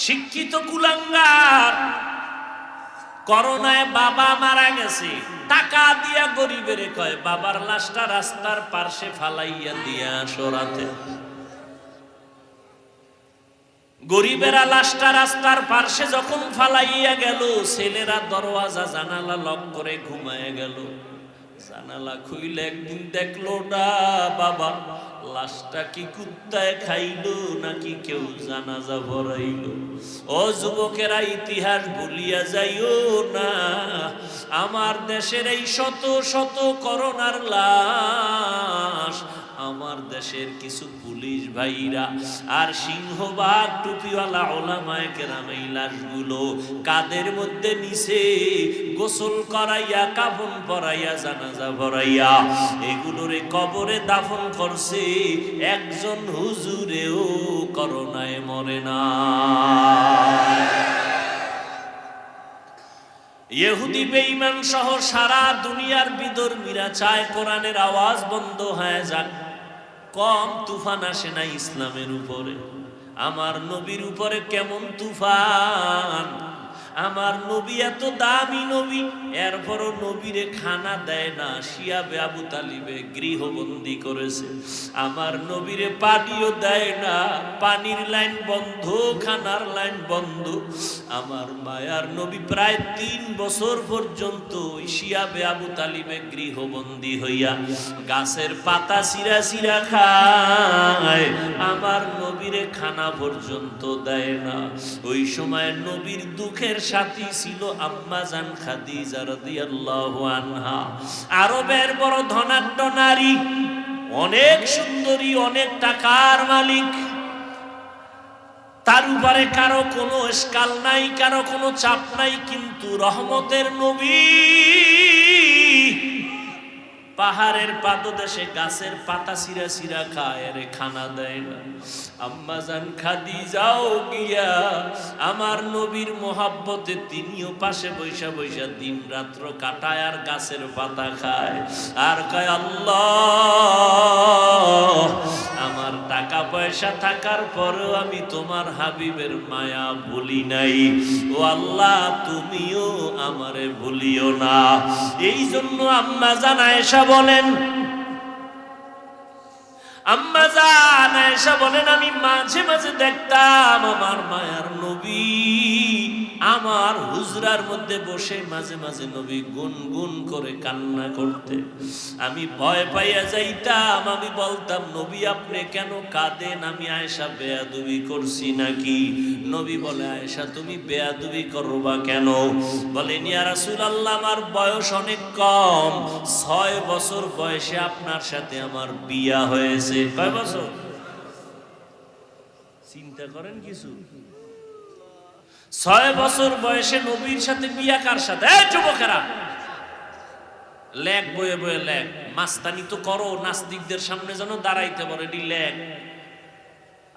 শিক্ষিত কুলাঙ্গার। করোনায় বাবা মারা গেছে, টাকা দিয়া গরিবের কয় বাবার লাশটা রাস্তার পার্শ্বে ফালাইয়া দিয়া আসো রাতে। গরিবেরা লাশটা রাস্তার পার্শ্বে যখন ফালাইয়া গেল, ছেলেরা দরওয়াজা জানালা লক করে ঘুমায় গেল। জানালা খুইলে একদিন দেখলো না বাবা লাশটা কি কুত্তায় খাইলো নাকি কেউ জানাজা ভরাইলো। ও যুবকেরা, ইতিহাস ভুলিয়া যাইও না। আমার দেশের এই শত শত করোনার লাশ আমার দেশের কিছু পুলিশ ভাইরা আর সিংহবাগ টুপিওয়ালা ওলামায়ে কেরাম এই লাশগুলো কাদের মধ্যে নিছে, গোসল করাইয়া কাফন পরাইয়া জানাজা ভরাইয়া এগুলোরে কবরে দাফন করছে। একজন হুজুরেও করোনায় মরে না। ইহুদি বেঈমান সহ সারা দুনিয়ার বিধর্মীরা চায় কোরআনের আওয়াজ বন্ধ হয়ে যাক। কম তুফান আসে না ইসলামের উপরে। আমার নবীর উপরে কেমন তুফান! আমার নবী এত দামি নবী, এরপরও নবীরে খানা দেয় না। শিয়া আবু তালিবে গৃহবন্দী করেছে। আমার নবীরে পানিও দেয় না, পানির লাইন বন্ধ, খানার লাইন বন্ধ। আমার মায়ার নবী প্রায় 3 বছর পর্যন্ত শিয়া আবু তালিবে গৃহবন্দী হইয়া গাছের পাতা চিরা চিরা খায়। আমার নবীরে খানা পর্যন্ত দেয় না। ওই সময় নবীর দুঃখের সাথী ছিল আম্মা জান খাদিজা রাদিয়াল্লাহু আনহা। আরবের বড় ধনাঢ্য নারী, অনেক সুন্দরী, অনেক টাকার মালিক। তার উপরে কারো কোনো স্কাল নাই, কারো কোনো চাপ নাই। কিন্তু রহমতের নবী পাহাড়ের পাদদেশে গাছের পাতা চিরা চিরা খায়, আরে খানা দেয় না। আম্মা জান খাদিজাও গিয়া আমার নবীর মোহাব্বতে তিনিও পাশে বৈশা বৈশা দিন রাত্র কাটায় আর গাছের পাতা খায় আর কয় আল্লাহ, আমার টাকা পয়সা থাকার পরেও আমি তোমার হাবিবের মায়া ভুলি নাই। ও আল্লাহ, তুমিও আমারে ভুলিও না। এই জন্য আম্মা জান আয়েশা বলেন, আম্মা জান আয়েশা বলেন, আমি মাঝে মাঝে দেখতাম আমার মায়ার নবী আমার হুজরার মধ্যে বসে মাঝে মাঝে নবী গুনগুন করে কান্না করতে। আমি ভয় পাইয়া যাইতাম। আমি বলতাম, নবী আপনি কেন কাঁদেন? আমি আয়েশা বেয়াদবি করছি নাকি? নবী বলে, আয়েশা তুমি বেয়াদবি করবা কেন? বলেন, ইয়া রাসূলুল্লাহ, আমার বয়স অনেক কম, 6 বছর বয়সে আপনার সাথে আমার বিয়া হয়েছে। কয় বছর? চিন্তা করেন কিছু। 6 বছর বয়সে নবীর সাথে বিয়া। কার সাথে? এই যুবকেরা, লেখ বয়ে বয়ে লেখ। মাস্তানি তো করো, নাস্তিকদের সামনে যেন দাঁড়াইতে পারে, এটি লেখ।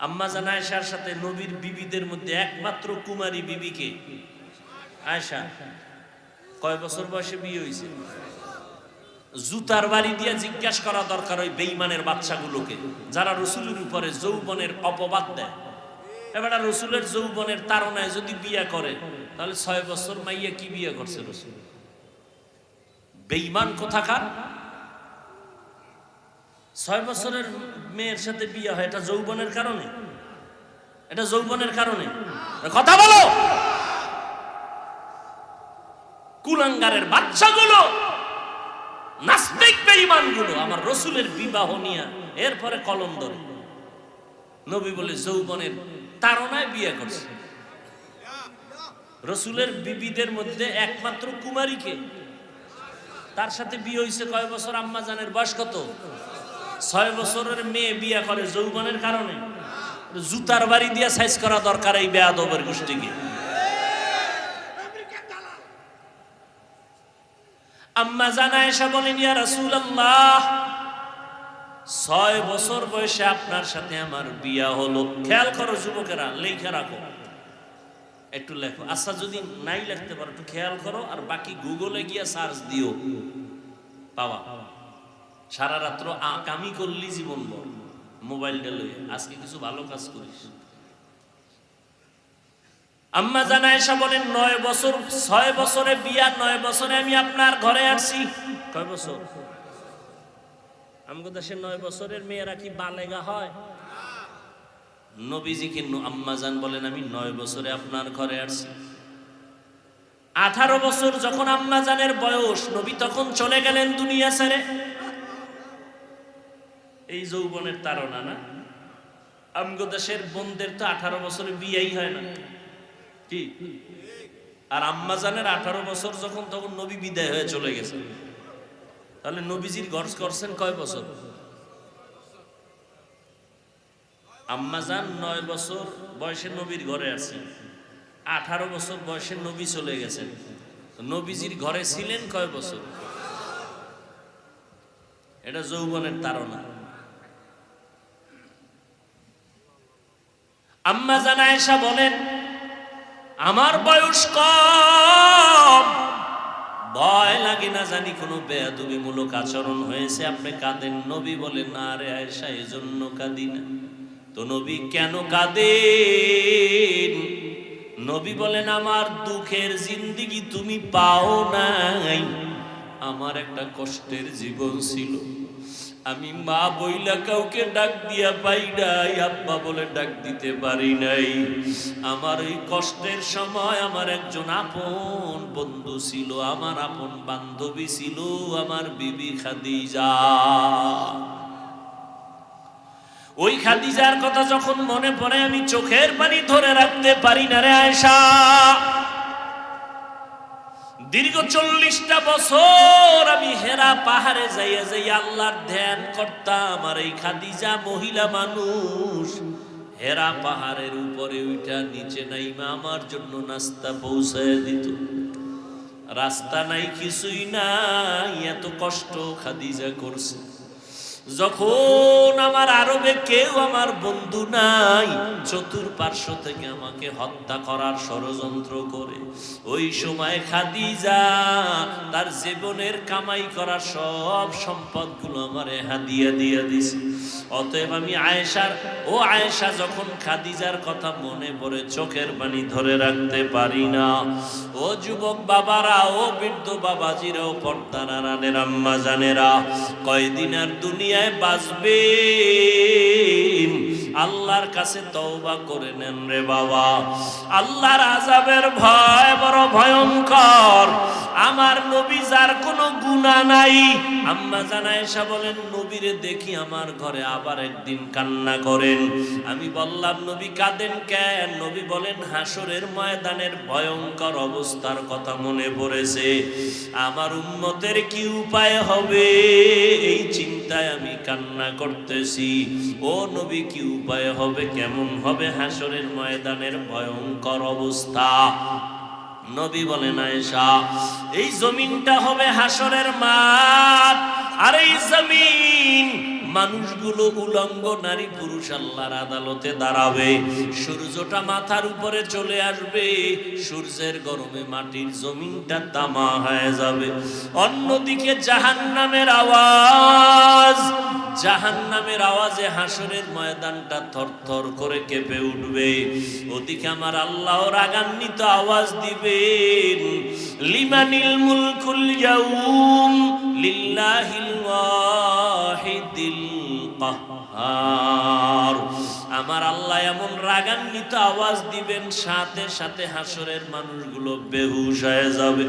আম্মা জান আয়েশার সাথে নবীর বিবিদের মধ্যে একমাত্র কুমারী বিবিকে আয়েশা। কয় বছর বয়সে বিয়ে হয়েছে? জুতার বাড়ি দিয়ে জিজ্ঞাসা করা দরকার ওই বেঈমানের বাচ্চাগুলোকে, যারা রসুলের উপরে যৌবনের অপবাদ দেয়। এবার রসুলের যৌবনের তাড়নায় যদি বিয়ে করে, তাহলে 6 বছর মাইয়া কি বিয়ে করছে রসুল? বেঈমান কোথাকার। 6 বছরের মেয়ের সাথে বিয়ে হয়, এটা যৌবনের কারণে? এটা যৌবনের কারণে? কথা বলো। কুলাঙ্গারের বাচ্চাগুলো, নাস্তিক বেঈমানগুলো আমার রসুলের বিবাহ নিয়ে এরপরে কলম ধরে। নবী বলে যৌবনের তাড়নায় বিয়ে করছে। রসুলের বিবিদের মধ্যে একমাত্র কুমারীকে, তার সাথে বিয়ে হয়েছে কয় বছর? আম্মা জানের বয়স কত? 6 বছরের মেয়ে বিয়ে করে যৌবনের কারণে? জুতার বাড়ি দিয়ে সাইজ করা দরকার এই বেয়াদবের গোষ্ঠীকে। আম্মা জান আয়েশা বলেন, ইয়া রাসূলুল্লাহ, 6 বছর বয়সে আপনার সাথে আমার বিয়া হলো। খেয়াল করো যুবকেরা, লেখা রাখো, একটু লেখো। আচ্ছা, যদি নাই লিখতে পারো একটু খেয়াল করো, আর বাকি গুগলে গিয়া সার্চ দিও, পাওয়া। সারা রাত্র কামি করলি জীবন বল, মোবাইলটা লইয়া আজকে কিছু ভালো কাজ করিস। আম্মা জান আয়েশা বলেন 9 বছর 6 বছরে বিয়া, 9 বছরে আমি আপনার ঘরে আসছি। কয় বছর? আমগো দেশে 9 বছরের মেয়েরা কি বালেগা হয়? নবীজি কিন্তু আম্মা জান বলেন আমি 9 বছরে আপনার ঘরে আসছি। 18 বছর যখন আম্মা জানের বয়স, নবী তখন চলে গেলেন দুনিয়া ছেড়ে। এই যৌবনের তাড়না না? আমগো দেশের বোনদের তো 18 বছরে বিয়েই হয় না, কি? আর আম্মা জানের 18 বছর যখন, তখন নবী বিদায় হয়ে চলে গেছে। তাহলে নবীজির গর্জ করছেন কয় বছর? আম্মা জান 9 বছর বয়সে নবীর ঘরে আছে, 18 বছর বয়সে নবী চলে গেছেন। নবীজির ঘরে ছিলেন কয় বছর? এটা যৌবনের তাড়না। আম্মা জান আয়েশা বলেন আমার বয়স কম, ভয় লাগে না জানি কোনো বেয়াদবিমূলক আচরণ হয়েছে, আপনি কাঁদেন। নবী বলেন না রে আয়েশা, এজন্য কাঁদি না। তো নবী কেন কাঁদেন? নবী বলেন আমার দুঃখের জিন্দেগি তুমি পাও নাই, আমার একটা কষ্টের জীবন ছিল, আমি মা বইলা কাউকে ডাক দিয়া পাই নাই, আব্বা বলে ডাক দিতে পারি নাই। আমার এই কষ্টের সময় আমার একজন আপন বন্ধু ছিল, আমার আপন বান্ধবী ছিল, আমার বিবি খাদিজা। ওই খাদিজার কথা যখন মনে পড়ে আমি চোখের পানি ধরে রাখতে পারি না রে আয়েশা। দীর্ঘ 40টা বছর আমি হেরা পাহাড়ে যাইয়া যাইয়া আল্লাহর ধ্যান করতাম, আর এই খাদিজা মহিলা মানুষ হেরা পাহাড়ের উপরে উঠা নিচে নাইমা আমার জন্য নাস্তা পৌঁছায় দিত। রাস্তা নাই, কিছুই নাই, এত কষ্ট খাদিজা করছে। যখন আমার আরবে কেউ আমার বন্ধু নাই, চতুর্পার্শ্ব থেকে আমাকে হত্যা করার ষড়যন্ত্র করে, ওই সময় খাদিজা তার জীবনের কামাই করা সব সম্পদগুলো আমারে হাদিয়া দিয়ে দিছে। অতএব আমি আয়েশার, ও আয়েশা যখন খাদিজার কথা মনে পড়ে চোখের পানি ধরে রাখতে পারি না। ও যুবক বাবারা, ও বৃদ্ধ বাবাজিরা, ও পর্দার আড়ালের আম্মা জানেরা, কয়দিন আর দুনিয়ায় বাঁচবেন? আল্লাহর কাছে তওবা করে নেন রে বাবা। আল্লাহর আযাবের ভয় বড় ভয়ঙ্কর। আমার নবী যার কোনো গুনাহ নাই, আম্মা জান আয়েশা বলেন নবীরে দেখি আমার ঘরে আবার একদিন কান্না করেন। আমি বললাম নবী কাঁদেন কেন? নবী বলেন হাসরের ময়দানের ভয়ঙ্কর অবস্থার কথা মনে পড়েছে, আমার উম্মতের কি উপায় হবে এই চিন্তায় আমি কান্না করতেছি। ও নবী কি উপায় হবে, কেমন হবে হাসরের ময়দানের ভয়ঙ্কর অবস্থা? নবী বলেন আয়েশা এই জমিনটা হবে হাসরের মাঠ, আর এই জমিন মানুষগুলো উলঙ্গ নারী পুরুষ আল্লাহর আদালতে দাঁড়াবে। সূর্যটা মাথার উপরে চলে আসবে, সূর্যের গরমে মাটির জমিনটা তামা হয়ে যাবে। অন্যদিকে জাহান্নামের আওয়াজ, জাহান্নামের আওয়াজে হাসরের ময়দানটা থরথর করে কেঁপে উঠবে। ওদিকে আমার আল্লাহ রাগান্বিত আওয়াজ দিবেন, লিমানিল মুলকুল ইয়াউম লিল্লাহিল ওয়াহিদিল কাহ্হার। আমার আল্লাহ এমন রাগান্বিত আওয়াজ দিবেন, সাথে সাথে হাসরের মানুষগুলো বেহুশ হয়ে যাবে।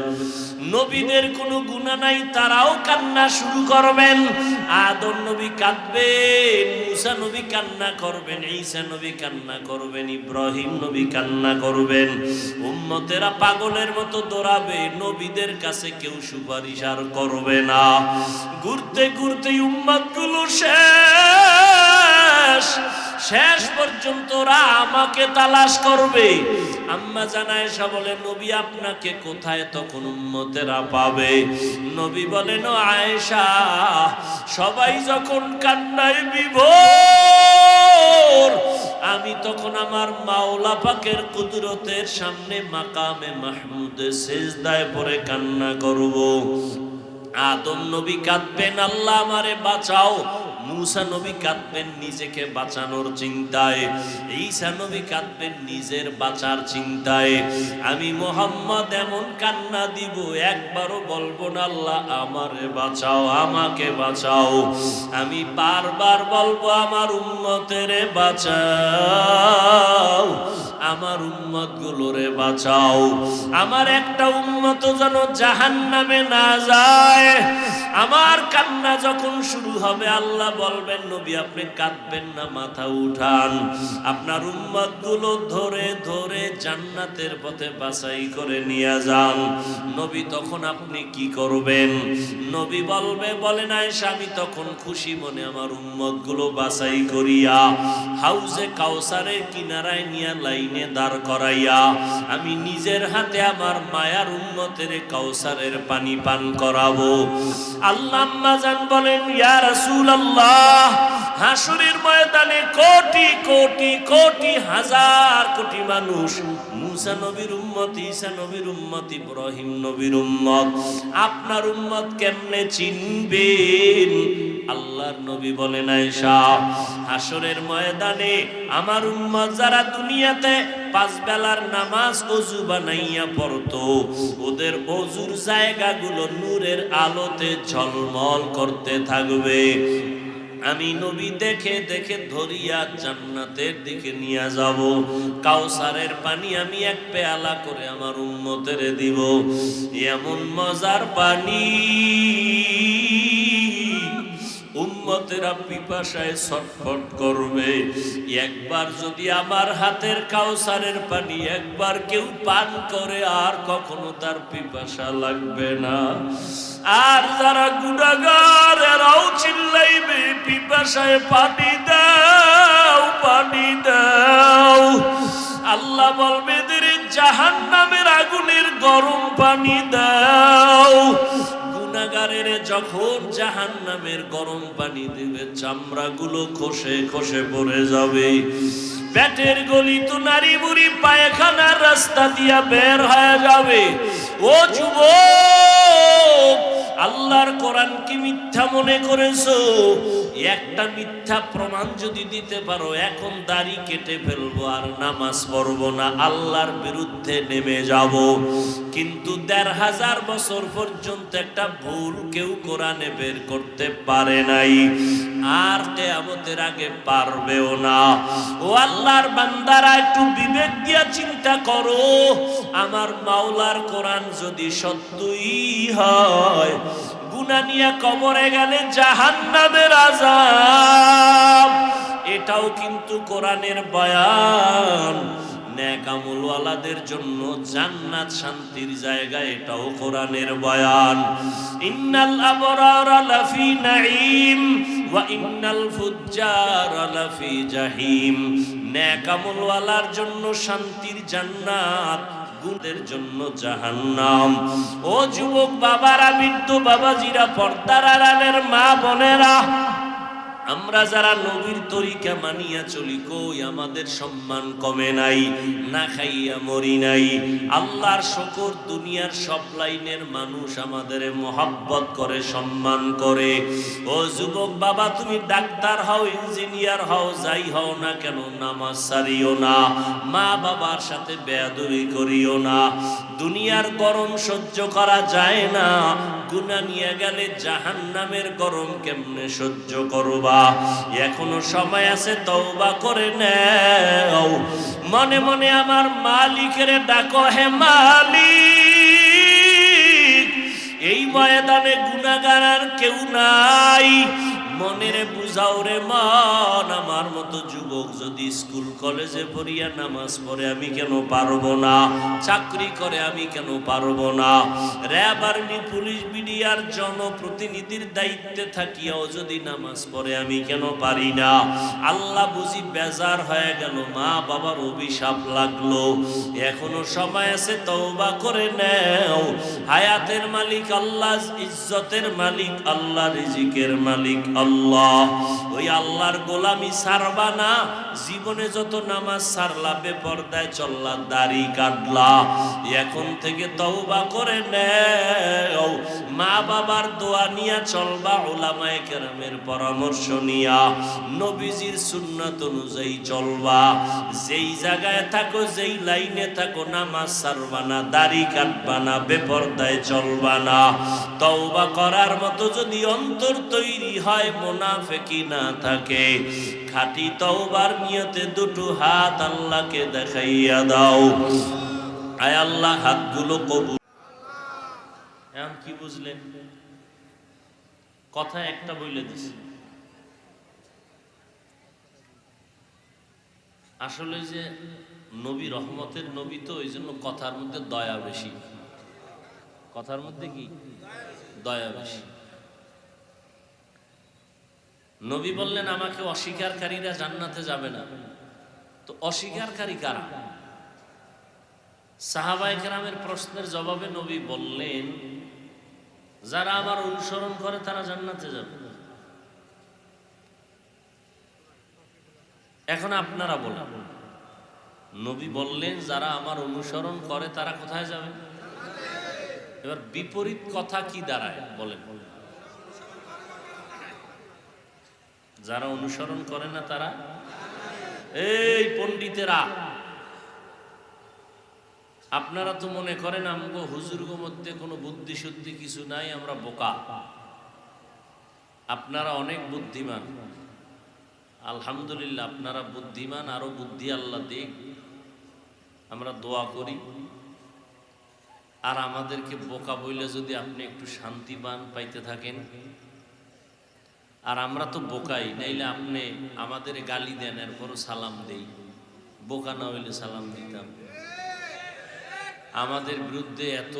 নবীদের কোনো গুনাহ নাই, তারাও কান্না শুরু করবেন। আদম নবী কাঁদবেন, মুসা নবী কান্না করবেন, ঈসা নবী কান্না করবেন, ইব্রাহিম নবী কান্না করবেন। উম্মতেরা পাগলের মতো দৌড়াবে, নবীদের কাছে কেউ সুপারিশ আর করবে না। ঘুরতে ঘুরতে উম্মতগুলো শেষ পর্যন্ত ওরা আমাকে তালাশ করবে। আম্মা জান আয়েশা বলে নবী আপনাকে কোথায় তখন উম্মতেরা পাবে? নবী বলেন ও আয়েশা, সবাই যখন কান্নায় বিভোর, আমি তখন আমার মাওলা পাকের কুদরতের সামনে মাকামে মাহমুদে সিজদায় পড়ে কান্না করব। আদম নবী কাঁদবেন, আল্লাহ আমারে বাঁচাও। মুসা নবী কাঁদবেন নিজেকে বাঁচানোর চিন্তায়, ঈসা নবী কাঁদবেন নিজের বাঁচার চিন্তায়। আমি মুহাম্মদ এমন কান্না দিব, একবারও বলবো না আল্লাহ আমারে বাঁচাও, আমাকে বাঁচাও। আমি বারবার বলবো আমার উম্মতেরে বাঁচাও, আমার উম্মত গুলোরে বাঁচাও। আমার একটা উম্মত যেন জাহান্নামে না যায়। আমার কান্না যখন শুরু হবে, আল্লাহ বলবেন নবী আপনি কাঁদবেন না, মাথা উঠান, আপনার উম্মত গুলো ধরে ধরে জান্নাতের পথে বাছাই করে নিয়ে যান। নবী তখন আপনি কি করবেন? নবী বলেন আয়েশা আমি তখন খুশি মনে আমার উম্মত গুলো বাছাই করিয়া হাউজে কাউসারের কিনারায় নিয়ে লাইনে দাঁড় করাইয়া আমি নিজের হাতে আমার মায়ার উম্মতের কাউসারের পানি পান করাবো। আল্লাহ আম্মা জান বলেন ইয়া রাসূলুল্লাহ, হাসরের ময়দানে কোটি কোটি কোটি হাজার কোটি মানুষ, মুসা নবীর উম্মত, ঈসা নবীর উম্মত, ইব্রাহিম নবীর উম্মত, আপনার উম্মত কেমনে চিনবেন? আল্লাহর নবী বলেন আয়েশা হাসরের ময়দানে আমার উম্মত যারা দুনিয়াতে পাঁচ বেলার নামাজ ওযু বানাইয়া পড়তো, ওদের ওযুর জায়গাগুলো নূরের আলোতে ঝলমল করতে থাকবে। আমি নবী দেখে দেখে ধরিয়া জান্নাতের দিকে নিয়ে যাব। কাউসারের পানি আমি এক পেয়ালা করে আমার উম্মতের দিব। এমন মজার পানি উম্মতেরা পিপাসায় ছটফট করবে। একবার যদি আমার হাতের কাউসারের পানি একবার কেউ পান করে আর কখনো তার পিপাসা লাগবে না। আর যারা গুনাহগার এরাও চিল্লাইবে পিপাসায় পানি দাও, পানি দাও। আল্লাহ বলবে এদের জাহান্নামের আগুনের গরম পানি দাও। গুনাহগারের যখন জাহান্নামের গরম পানি দিবে চামড়াগুলো খসে খসে পড়ে যাবে। পেটের গলি তো নারী বুড়ি পায়খানার রাস্তা দিয়া বের হয়ে যাবে। ও যুবক, আল্লাহর কোরআন কি মিথ্যা মনে করেছো? একটা মিথ্যা প্রমাণ যদি দিতে পারো, এখন দাড়ি কেটে ফেলবো আর নামাজ পড়বো না, আল্লাহর বিরুদ্ধে নেমে যাব। কিন্তু ১৫০০ বছর পর্যন্ত একটা ভুল কেউ কোরআনে বের করতে পারে নাই, আর কিয়ামতের আগে পারবেও না। ও আল্লাহর বান্দারা একটু বিবেক দিয়া চিন্তা করো, আমার মাওলার কোরআন যদি সত্যই হয়, গুনাহ নিয়ে কবরে গেলে জাহান্নামের আযাব, এটাও কিন্তু কোরআনের বয়ান। নেক আমলওয়ালাদের জন্য জান্নাত শান্তির জায়গা, এটাও কোরআনের বয়ান। ইন্নাল আবরারা লাফি নাঈম ওয়া ইন্নাল ফুজ্জারা লাফি জাহিম। নেক আমলওয়ালার জন্য শান্তির জান্নাত, গুণের জন্য জাহান্নাম। ও যুবক বাবারা, বৃদ্ধ বাবাজিরা, পর্দার আড়ালের মা বোনেরা, আমরা যারা নবীর তরিকা মানিয়া চলি, কই আমাদের সম্মান কমে নাই, না খাইয়া মরি নাই। আল্লাহর শুকর, দুনিয়ার সব লাইনের মানুষ আমাদের মহব্বত করে, সম্মান করে। ও যুবক বাবা, তুমি ডাক্তার হও, ইঞ্জিনিয়ার হও, যাই হও না কেন, নামাজ ছাড়িও না, মা বাবার সাথে বেয়াদবি করিও না। দুনিয়ার গরম সহ্য করা যায় না, গুনাহ নিয়ে গেলে জাহান্নামের গরম কেমনে সহ্য করবা? এখনো সময় আছে, তওবা করে নাও। মনে মনে আমার মালিকের ডাকো, হে মালিক, এই ময়দানে গুনাহগার আর কেউ নাই, মনের বুঝাও রে মন। আমার মতো যুবক যদি স্কুল কলেজে পড়িয়া নামাজ পড়ে আমি কেন পারবো না? চাকরি করে আমি কেন পারবো না? র্যাব, আর্মি, পুলিশ, বিডিআর জনপ্রতিনিধির দায়িত্বে থাকিয়াও যদি নামাজ পড়ে আমি কেন পারি না? আল্লাহ বুঝি বেজার হয়ে গেল, মা বাবার অভিশাপ লাগলো। এখনো সময় আছে, তওবা করে নাও। হায়াতের মালিক আল্লাহ, ইজ্জতের মালিক আল্লাহ, রিজিকের মালিক আল্লাহ। ওই আল্লাহর গোলামি ছাড়বা না। জীবনে যত নামাজ ছাড়লা, বেপরদায় চললা, দাড়ি কাটলা, এখন থেকে তওবা করে নাও। মা বাবার দোয়া নিয়া চলবা, উলামায়ে কেরামের পরামর্শ নিয়া নবীজির সুন্নাত অনুযায়ী চলবা। যেই জায়গায় থাকো, যেই লাইনে থাকো, নামাজ ছাড়বা না, দাড়ি কাটবা না, বেপরদায় চলবা না। তওবা করার মতো যদি অন্তর তৈরি হয়, মুনাফিকি না থাকে, খাঁটি তওবার নিয়তে দুটো হাত আল্লাহকে দেখাইয়া দাও। আয় আল্লাহ, হাতগুলো কবুল। এখন কি বুঝলেন? কথা একটা বলে দিছি। আসলে যে নবী রহমতের নবী, তো ওই জন্য কথার মধ্যে দয়া বেশি। কথার মধ্যে কি দয়া বেশি। নবী বললেন, আমাকে অস্বীকারীরা জান্নাতে যাবে না। তো অস্বীকারী কারা? সাহাবায়ে কেরামের প্রশ্নের জবাবে নবী বললেন, যারা আমার অনুসরণ করে তারা জান্নাতে যাবে। এখন আপনারা বলেন, নবী বললেন যারা আমার অনুসরণ করে তারা কোথায় যাবে? এবার বিপরীত কথা কি দাঁড়ায় বলেন? যারা অনুসরণ করে না তারা, এই পণ্ডিতেরা, আপনারা তো মনে করেন আমগো হুজুরগো মধ্যে কোনো বুদ্ধি শুদ্ধি কিছু নাই, আমরা বোকা। আপনারা অনেক বুদ্ধিমান, আলহামদুলিল্লাহ। আপনারা বুদ্ধিমান, আরো বুদ্ধি আল্লাহ দিক, আমরা দোয়া করি। আর আমাদেরকে বোকা বইলে যদি আপনি একটু শান্তি পান, পাইতে থাকেন। আর আমরা তো বোকাই, নাইলে আপনি আমাদের গালি দেন, এরপরও সালাম দেই। বোকা না হইলে সালাম দিতাম। আমাদের বিরুদ্ধে এত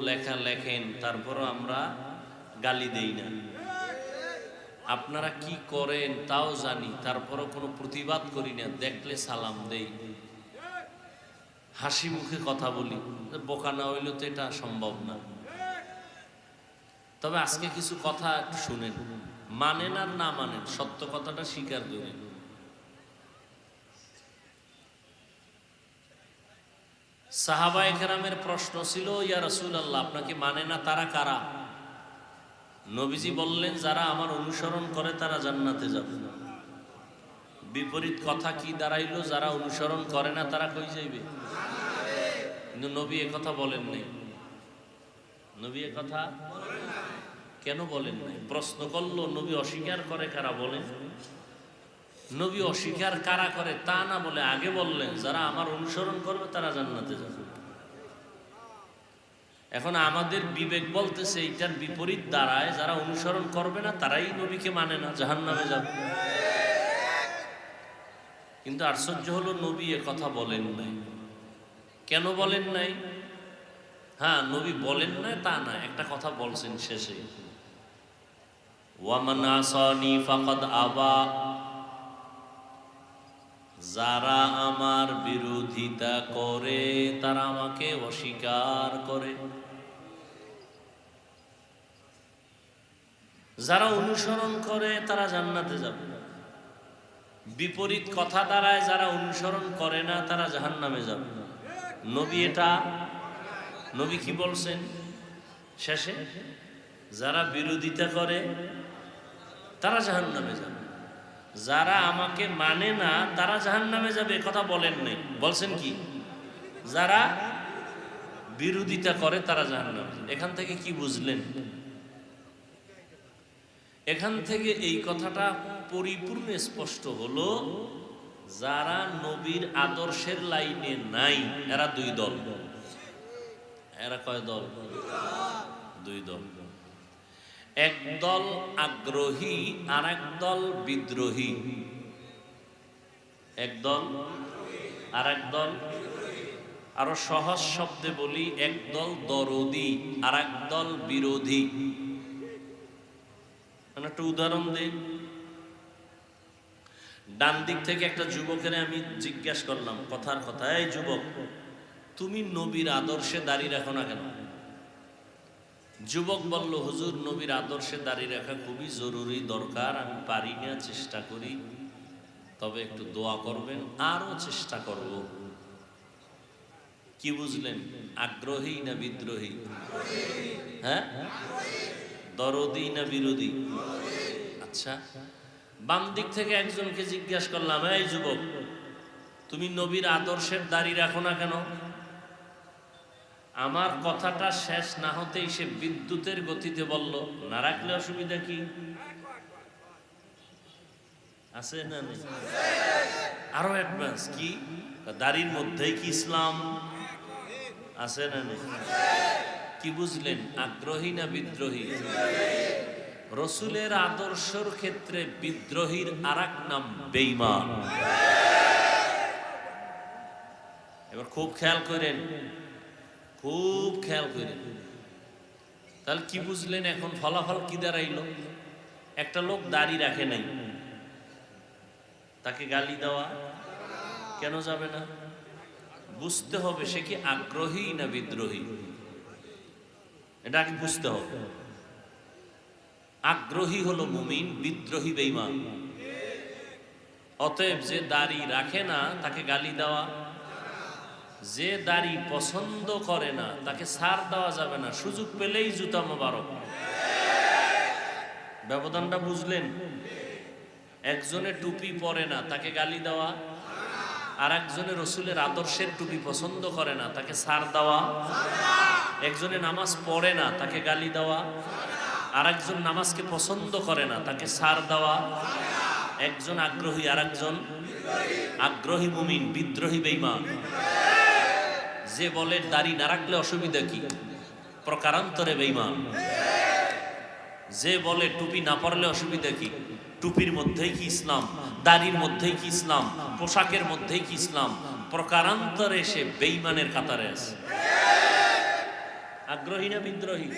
লেখা লেখেন, তারপরও আমরা গালি দেই না। আপনারা কি করেন তাও জানি, তারপরও কোনো প্রতিবাদ করি না, দেখলে সালাম দেই, হাসি মুখে কথা বলি। বোকা না হইলে তো এটা সম্ভব না। তবে আজকে কিছু কথা শুনেন, মানেন আর না মানেন, সত্য কথাটা স্বীকার করেন। সাহাবায়ে কেরামের প্রশ্ন ছিল, ইয়া রাসূলুল্লাহ, আপনাকে মানে না তারা কারা? নবীজি বললেন, যারা আমার অনুসরণ করে তারা জান্নাতে যাবে। বিপরীত কথা কি দাঁড়াইলো? যারা অনুসরণ করে না তারা কই যাইবে? কিন্তু নবী এ কথা বলেন নাই। নবী এ কথা কেন বলেন নাই? প্রশ্ন করলো, নবী অস্বীকার করে কারা বলেন? নবী অস্বীকার কারা করে তা না বলে আগে বললেন, যারা আমার অনুসরণ করবে তারা জান্নাতে যাবে। এখন আমাদের বিবেক বলতেছে এইটার বিপরীত দাঁড়ায়, যারা অনুসরণ করবে না তারাই নবীকে মানে না, জাহান্নামে যাবে। কিন্তু আশ্চর্য হলো, নবী এ কথা বলেন নাই। কেন বলেন নাই? হ্যাঁ, নবী বলেন নাই তা না, একটা কথা বলছেন শেষে, ওয়ামান আসানি ফাকাদ আবা, যারা আমার বিরোধিতা করে তারা আমাকে অস্বীকার করে। যারা অনুসরণ করে তারা জান্নাতে যাবে। বিপরীত কথা দাঁড়ায়, যারা অনুসরণ করে না তারা জাহান্নামে যাবে। নবী এটা, নবী কি বলছেন শেষে? যারা বিরোধিতা করে তারা জাহান্নামে যাবে। যারা আমাকে মানে না তারা জাহান্নামে যাবে, কথা বলেন নাই। বলছেন কি? যারা বিরোধিতা করে তারা জাহান্নামে যাবে। এখান থেকে কি বুঝলেন? এখান থেকে এই কথাটা পরিপূর্ণ স্পষ্ট হলো, যারা নবীর আদর্শের লাইনে নাই এরা দুই দল। এরা কয় দল? দুই দল। একদল আগ্রহী আর একদল বিদ্রোহী। একদল আর একদল, আরো সহজ শব্দে বলি, একদল দরদি আর একদল বিরোধী। একটা উদাহরণ দিই। ডান দিক থেকে একটা যুবকের আমি জিজ্ঞাসা করলাম কথার কথা, এই যুবক, তুমি নবীর আদর্শে দাঁড়িয়ে রাখো না কেন? যুবক বলল, হুজুর, নবীর আদর্শে দাঁড়িয়ে রাখা খুবই জরুরি, দরকার। আমি পারি না, চেষ্টা করি, তবে একটু দোয়া করবেন, আরো চেষ্টা করব। কি বুঝলেন? আগ্রহী না বিদ্রোহী? হ্যাঁ, দরদি না বিরোধী? আচ্ছা, বাম দিক থেকে একজনকে জিজ্ঞাসা করলাম, এই যুবক, তুমি নবীর আদর্শের দাড়ি রাখো না কেন? আমার কথাটা শেষ না হতেই সে বিদ্যুতের গতিতে বলল, না রাখলে অসুবিধা কি আছে? না নেই? আরো অ্যাডভান্স কি, দাড়ির মধ্যেই কি ইসলাম আছে না নেই? কি বুঝলেন? আগ্রহী না বিদ্রোহী? রসুলের আদর্শের ক্ষেত্রে বিদ্রোহীর আরেক নাম বেঈমান। এবার খুব খেয়াল করেন, খুব খেয়াল করেন। তাহলে কি বুঝলেন? এখন ফলাফল কি দাঁড়াইল? একটা লোক দাড়ি রাখে নাই, তাকে গালি দেওয়া কেন যাবে না? বুঝতে হবে সে কি আগ্রহী না বিদ্রোহী, এটা আগে বুঝতে হবে। আগ্রহী হলো মুমিন, বিদ্রোহী বেঈমান। অতএব যে দাড়ি রাখে না তাকে গালি দেওয়া, যে দাড়ি পছন্দ করে না তাকে ছাড় দেওয়া যাবে না, সুযোগ পেলেই জুতা মোবারক। ব্যবধানটা বুঝলেন? একজনে টুপি পরে না তাকে গালি দেওয়া, আর একজনে রসুলের আদর্শের টুপি পছন্দ করে না তাকে ছাড় দেওয়া। একজনে নামাজ পড়ে না তাকে গালি দেওয়া, আর একজন নামাজকে পছন্দ করে না তাকে ছাড় দেওয়া। একজন আগ্রহী আর একজন আগ্রহী মুমিন, বিদ্রোহী বেঈমান। যে বলে দাড়ি না রাখলে অসুবিধা কি, প্রকারান্তরে বেঈমান। যে বলে টুপি না পরলে অসুবিধা কি, টুপির মধ্যেই কি ইসলাম, দাড়ির মধ্যেই কি ইসলাম, পোশাকের মধ্যেই কি ইসলাম, প্রকারান্তরে সে বেঈমানের কাতারে আছে। আগ্রহী না বিদ্রোহী?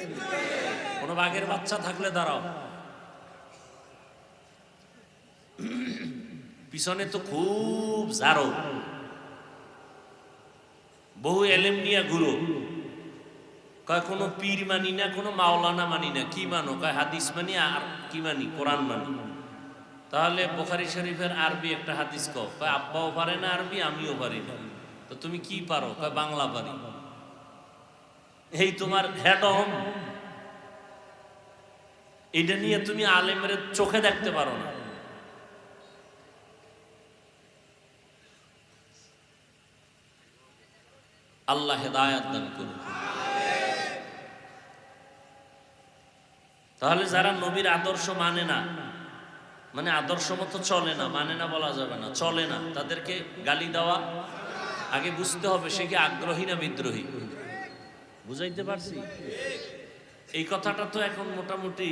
কোন বাঘের বাচ্চা থাকলে দাঁড়াও, পিছনে তো খুব জারো, বহু এলেম নিয়ে ঘুরো, কয় কোনো পীর মানি না, কোনো মাওলানা মানি না। কি মানো? কয় হাদিস মানি। আর কি মানি? কোরআন মানি। তাহলে বুখারী শরীফের আরবি একটা হাদিস কয় আব্বাও পারে না আরবি, আমিও পারি না। তো তুমি কি পারো? কয় বাংলা পারি। এই তোমার হেড অন, এটা নিয়ে তুমি আলেমের চোখে দেখতে পারো না। আল্লাহ হেদায়েত দান করুন। তাহলে যারা নবীর আদর্শ মানে না, মানে আদর্শ মতো চলে না, মানে না বলা যাবে না, চলে না, তাদেরকে গালি দেওয়া আগে বুঝতে হবে সে কি আগ্রহী না বিদ্রোহী। বুঝাইতে পারছি? এই কথাটা তো এখন মোটামুটি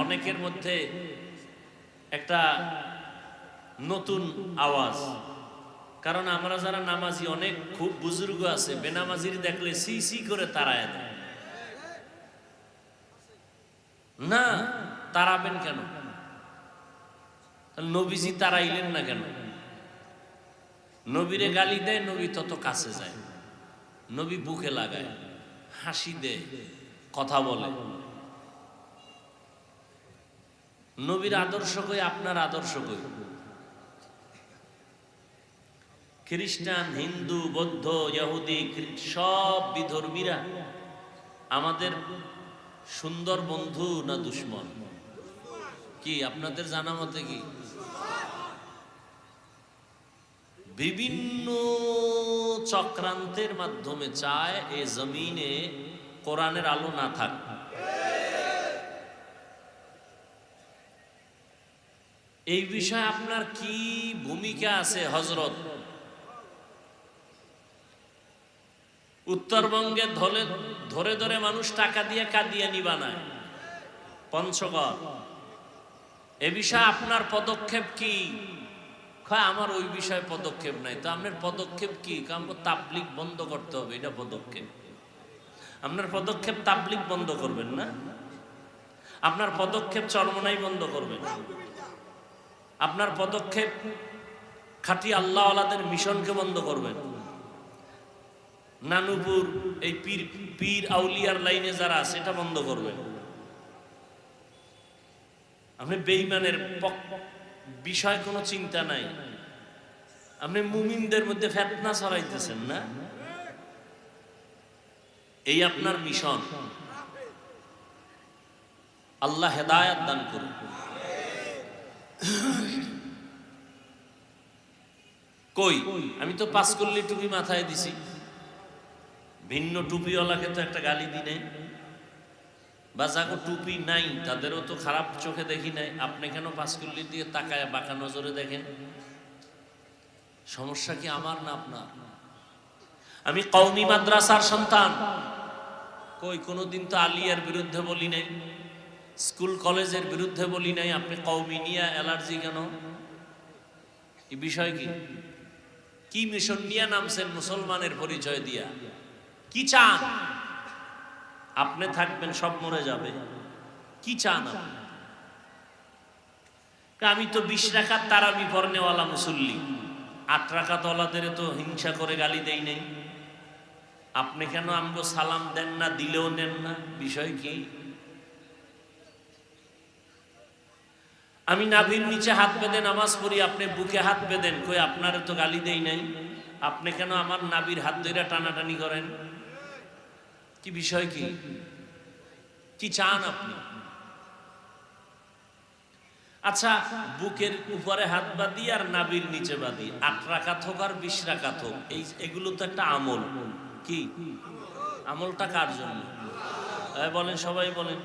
অনেকের মধ্যে একটা নতুন আওয়াজ। কারণ আমরা যারা নামাজি, অনেক খুব বুজুর্গ আছে বেনামাজির দেখলে সি সি করে তাড়ায় দেয়। না, তাড়াবেন কেন? নবীজি তাড়াইলেন না কেন? নবীরে গালি দেয়, নবী তত কাছে যায়, নবী বুকে লাগায়, হাসি দেয়, কথা বলে। নবীর আদর্শ কই, আপনার আদর্শ কই? খ্রিস্টান, হিন্দু, বৌদ্ধ, ইহুদি, সব বিধর্মীরা আমাদের সুন্দর বন্ধু না দুশ্মন? কি আপনাদের জানা মতে কি? বিভিন্ন চক্রান্তের মাধ্যমে চায় এ জমিনে কোরআনের আলো না থাক। এই বিষয়ে আপনার কি ভূমিকা আছে হযরত? উত্তরবঙ্গে ধরে ধরে মানুষ টাকা দিয়ে কাদিয়ানি বানায়, পঞ্চগড়। এ বিষয়ে আপনার পদক্ষেপ কি? আমার ওই বিষয়ে পদক্ষেপ নাই। তো আপনার পদক্ষেপ কি? আমাকে তাবলীগ বন্ধ করতে হবে, এটা পদক্ষেপ। আপনার পদক্ষেপ তাবলীগ বন্ধ করবেন না, আপনার পদক্ষেপ চরমনাই বন্ধ করবেন, আপনার পদক্ষেপ খাঁটি আল্লাহওয়ালাদের মিশনকে বন্ধ করবেন। নানুপুর এই পীর আউলিয়ার লাইনে যারা আছে এটা বন্ধ করবেন। আপনি বেঈমানের বিষয় কোনো চিন্তা নাই, আপনি মুমিনদের মধ্যে ফিতনা ছড়াইতেছেন না, এই আপনার মিশন। আল্লাহ হেদায়েত দান করুন। কই আমি তো পাঁচকল্লি টুপি মাথায় দিছি, ভিন্ন টুপিওয়ালাকে তো একটা গালি দি নাই, বা যাকে টুপি নাই তাদেরও তো খারাপ চোখে দেখি নাই। আপনি কেন পাঁচকল্লির দিকে তাকায় বাঁকা নজরে দেখেন? সমস্যা কি আমার না আপনার? আমি কওমি মাদ্রাসার সন্তান, কই কোনোদিন তো আলিয়ার বিরুদ্ধে বলি নাই, স্কুল কলেজের বিরুদ্ধে বলি নাই। আপনি কওমি নিয়ে অ্যালার্জি কেন? এই বিষয় কি? কি মিশন নিয়ে নামছেন মুসলমানের পরিচয় দিয়া? কি চান? আপনি থাকবেন, সব মরে যাবে। কি চান আপনি? আমি তো 20 রাকাত তারাবি পড়নেওয়ালা মুসল্লি, 8 রাকাত ওয়ালাদের তো হিংসা করে গালি দেই নাই। আপনি কেন আমগো সালাম দেন না, দিলেও নেন না? বিষয় কি? আমি নাভির নিচে হাত বেঁধে নামাজ পড়ি, আপনি বুকে হাত বেঁধেন, কই আপনারে তো গালি দেই নাই। আপনি কেন আমার নাভির হাত ধরে টানাটানি করেন? কি বিষয় কি? কি চান আপনি? আচ্ছা, বুকের উপরে হাত বাঁধি আর নাভির নিচে বাঁধি, 8 রাকাত হোক আর 20 রাকাত হোক, এগুলো তো একটা আমল। কি আমলটা? কার জন্য বলেন? সবাই বলেন।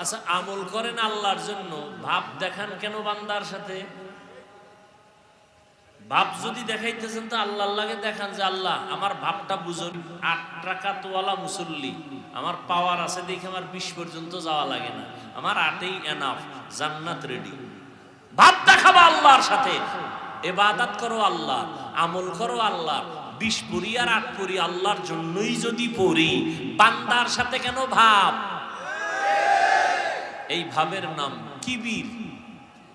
আচ্ছা, আমল করেন আল্লাহর জন্য, ভাব দেখান কেন বান্দার সাথে? ভাব যদি দেখাইতেছেন তো আল্লাহর লাগে দেখান যে আল্লাহ আমার ভাবটা বুঝুন। 8 রাকাতওয়ালা মুসল্লি, আমার পাওয়ার আছে দেখে আমার 20 পর্যন্ত যাওয়া লাগে না, আমার 8ই এনাফ, জান্নাত রেডি। ভাব দেখাবা আল্লাহর সাথে, ইবাদত করো আল্লাহ, আমল করো আল্লাহ। 20 পড়ি আর 8 পড়ি আল্লাহর জন্যই যদি পড়ি, বান্দার সাথে কেন ভাব? এই ভাবের নাম কিবির,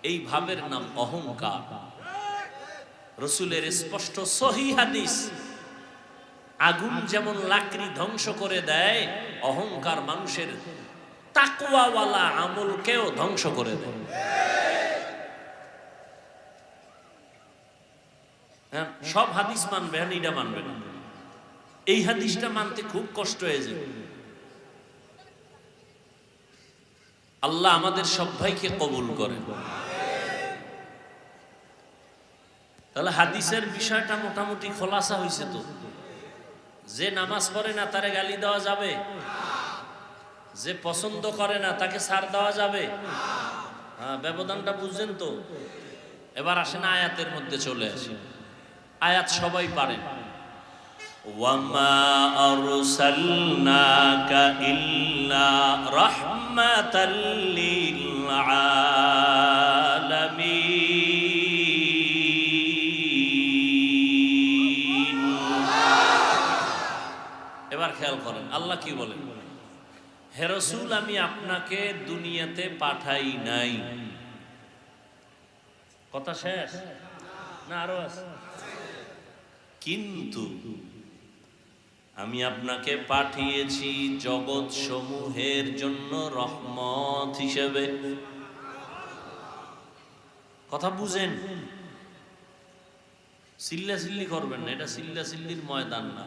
এই ভাবের নাম অহংকার। রাসূলের স্পষ্ট সহিহ হাদিস, আগুন যেমন লাকড়ি ধ্বংস করে দেয়, অহংকার মানুষের তাকওয়াওয়ালা আমলকেও ধ্বংস করে দেয়। হ্যাঁ, সব হাদিস মানবে, এটা মানবে না। এই হাদিসটা মানতে খুব কষ্ট হয়ে যাবে। আল্লাহ আমাদের সব ভাইকে কবুল করে। তাহলে হাদিসের বিষয়টা মোটামুটি খোলাসা হয়েছে তো। যে নামাজ পড়ে না তারে গালি দেওয়া যাবে, যে পছন্দ করে না তাকে ছাড় দেওয়া যাবে। হ্যাঁ, ব্যবধানটা বুঝছেন তো? এবার আসেন আয়াতের মধ্যে চলে আসি। আয়াত সবাই পারেন। ওয়ামা আরসালনাকা ইল্লা রাহমাতাল লিল আলামিন। এবার খেয়াল করেন আল্লাহ কি বলেন। হে রাসূল, আমি আপনাকে দুনিয়াতে পাঠাই নাই। কথা শেষ না আরো আছে? কিন্তু আমি আপনাকে পাঠিয়েছি জগৎ সমূহের জন্য রহমত হিসেবে। কথা বুঝেন? চিল্লাচিল্লি করবেন না, এটা চিল্লাচিল্লির ময়দান না।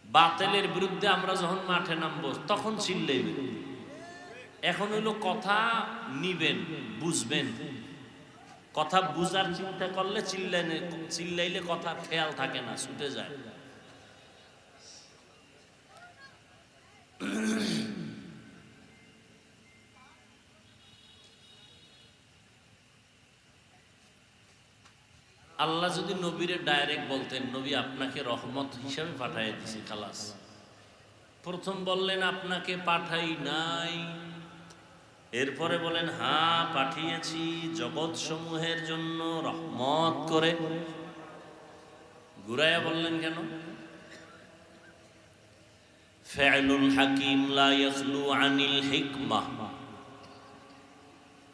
বাতিলের বিরুদ্ধে আমরা যখন মাঠে নামবো তখন চিল্লাইবেন। এখন হইল কথা নিবেন, বুঝবেন। কথা বুঝার চিন্তা করলে চিল্লাইলে কথার খেয়াল থাকে না, ছুটে যায়। আল্লাহ যদি নবীরে ডাইরেক্ট বলতেন, নবী আপনাকে রহমত হিসাবে পাঠাই দিছি, খালাস। প্রথম বললেন আপনাকে পাঠাই নাই, এরপরে বলেন হ্যাঁ পাঠিয়েছি জগৎ সমূহের জন্য রহমত করে। ঘুরাইয়া বললেন কেন? ফাইলুল হাকিম লা ইয়াখলু আনিল হিকমাহ।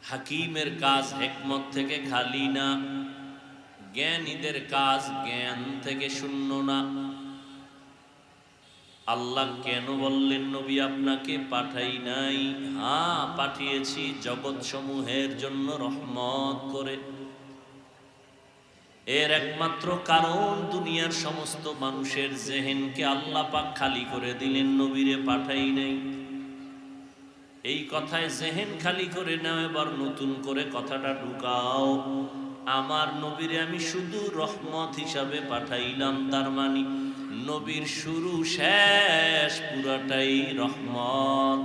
হাকিমের কাজ হিকমত থেকে খালি না, জ্ঞানীদের কাজ জ্ঞান থেকে শূন্য না। আল্লাহ কেন বললেন নবী আপনাকে পাঠাই নাই? হ্যাঁ পাঠিয়েছি জগৎ সমূহের জন্য রহমত করে। এর একমাত্র কারণ দুনিয়ার সমস্ত মানুষের জেহেনকে আল্লাহ পাক খালি করে দিলেন, নবীরে পাঠাই নাই। এই কথায় জেহেন খালি করে নাও, এবার নতুন করে কথাটা ঢুকাও। আমার নবীরে আমি শুধু রহমত হিসাবে পাঠাইলাম, তার মানে নবীর শুরু শেষ পুরাটাই রহমত।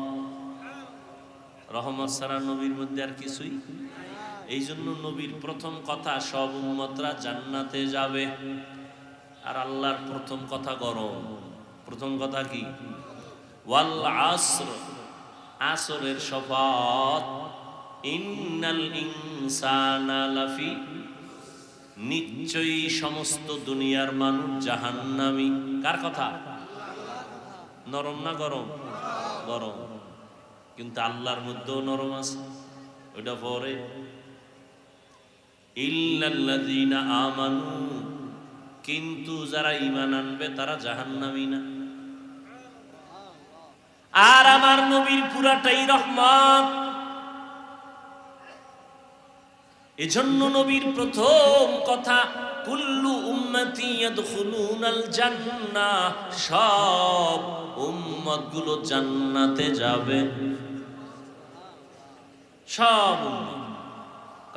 রহমত ছাড়া নবীর মধ্যে আর কিছুই। এই জন্য নবীর প্রথম কথা সব উম্মতরা জান্নাতে যাবে। আর আল্লাহর প্রথম কথা গরম। প্রথম কথা কি? ওয়াল আসর, আসরের শপথ। ইন্নাল ইনসানা লাফি, নিশ্চয়ই সমস্ত দুনিয়ার মানুষ জাহান্নামী। কার কথা? নরম না গরম? গরম। কিন্তু আল্লাহর মধ্যেও নরম আছে, ওইটা পরে। ইল্লাল্লাযীনা আমানু, কিন্তু যারা ঈমান আনবে তারা জাহান্নামী না। আর আমার নবীর পুরাটাই রহমত। এজন্য নবীর প্রথম কথা কুল্লু উম্মতি ইয়াদখুলুনাল জান্নাহ, সব উম্মতগুলো জান্নাতে যাবে। সব উম্মত।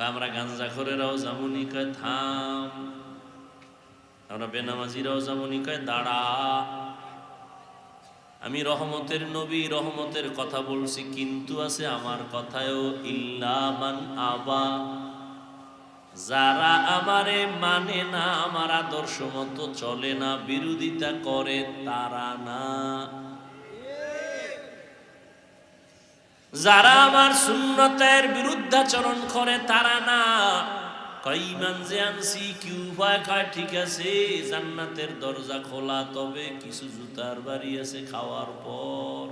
আমরা গাঞ্জাখোরেরাও যেমনই কয় থাম, আমরা বেনামাজিরাও যেমনই কয় দাঁড়া। আমি রহমতের নবী, রহমতের কথা বলছি, কিন্তু আছে আমার কথায়ও ইল্লা মান আবা, যারা আমারে মানে না, আমার আদর্শ মতো চলে না, বিরোধিতা করে, তারা না। যারা আমার সুন্নতের বিরুদ্ধাচরণ করে, তারা না। কইমান যে আনছি কি উপায়? খায় ঠিক আছে, জান্নাতের দরজা খোলা, তবে কিছু জুতার বাড়ি আছে খাওয়ার পর।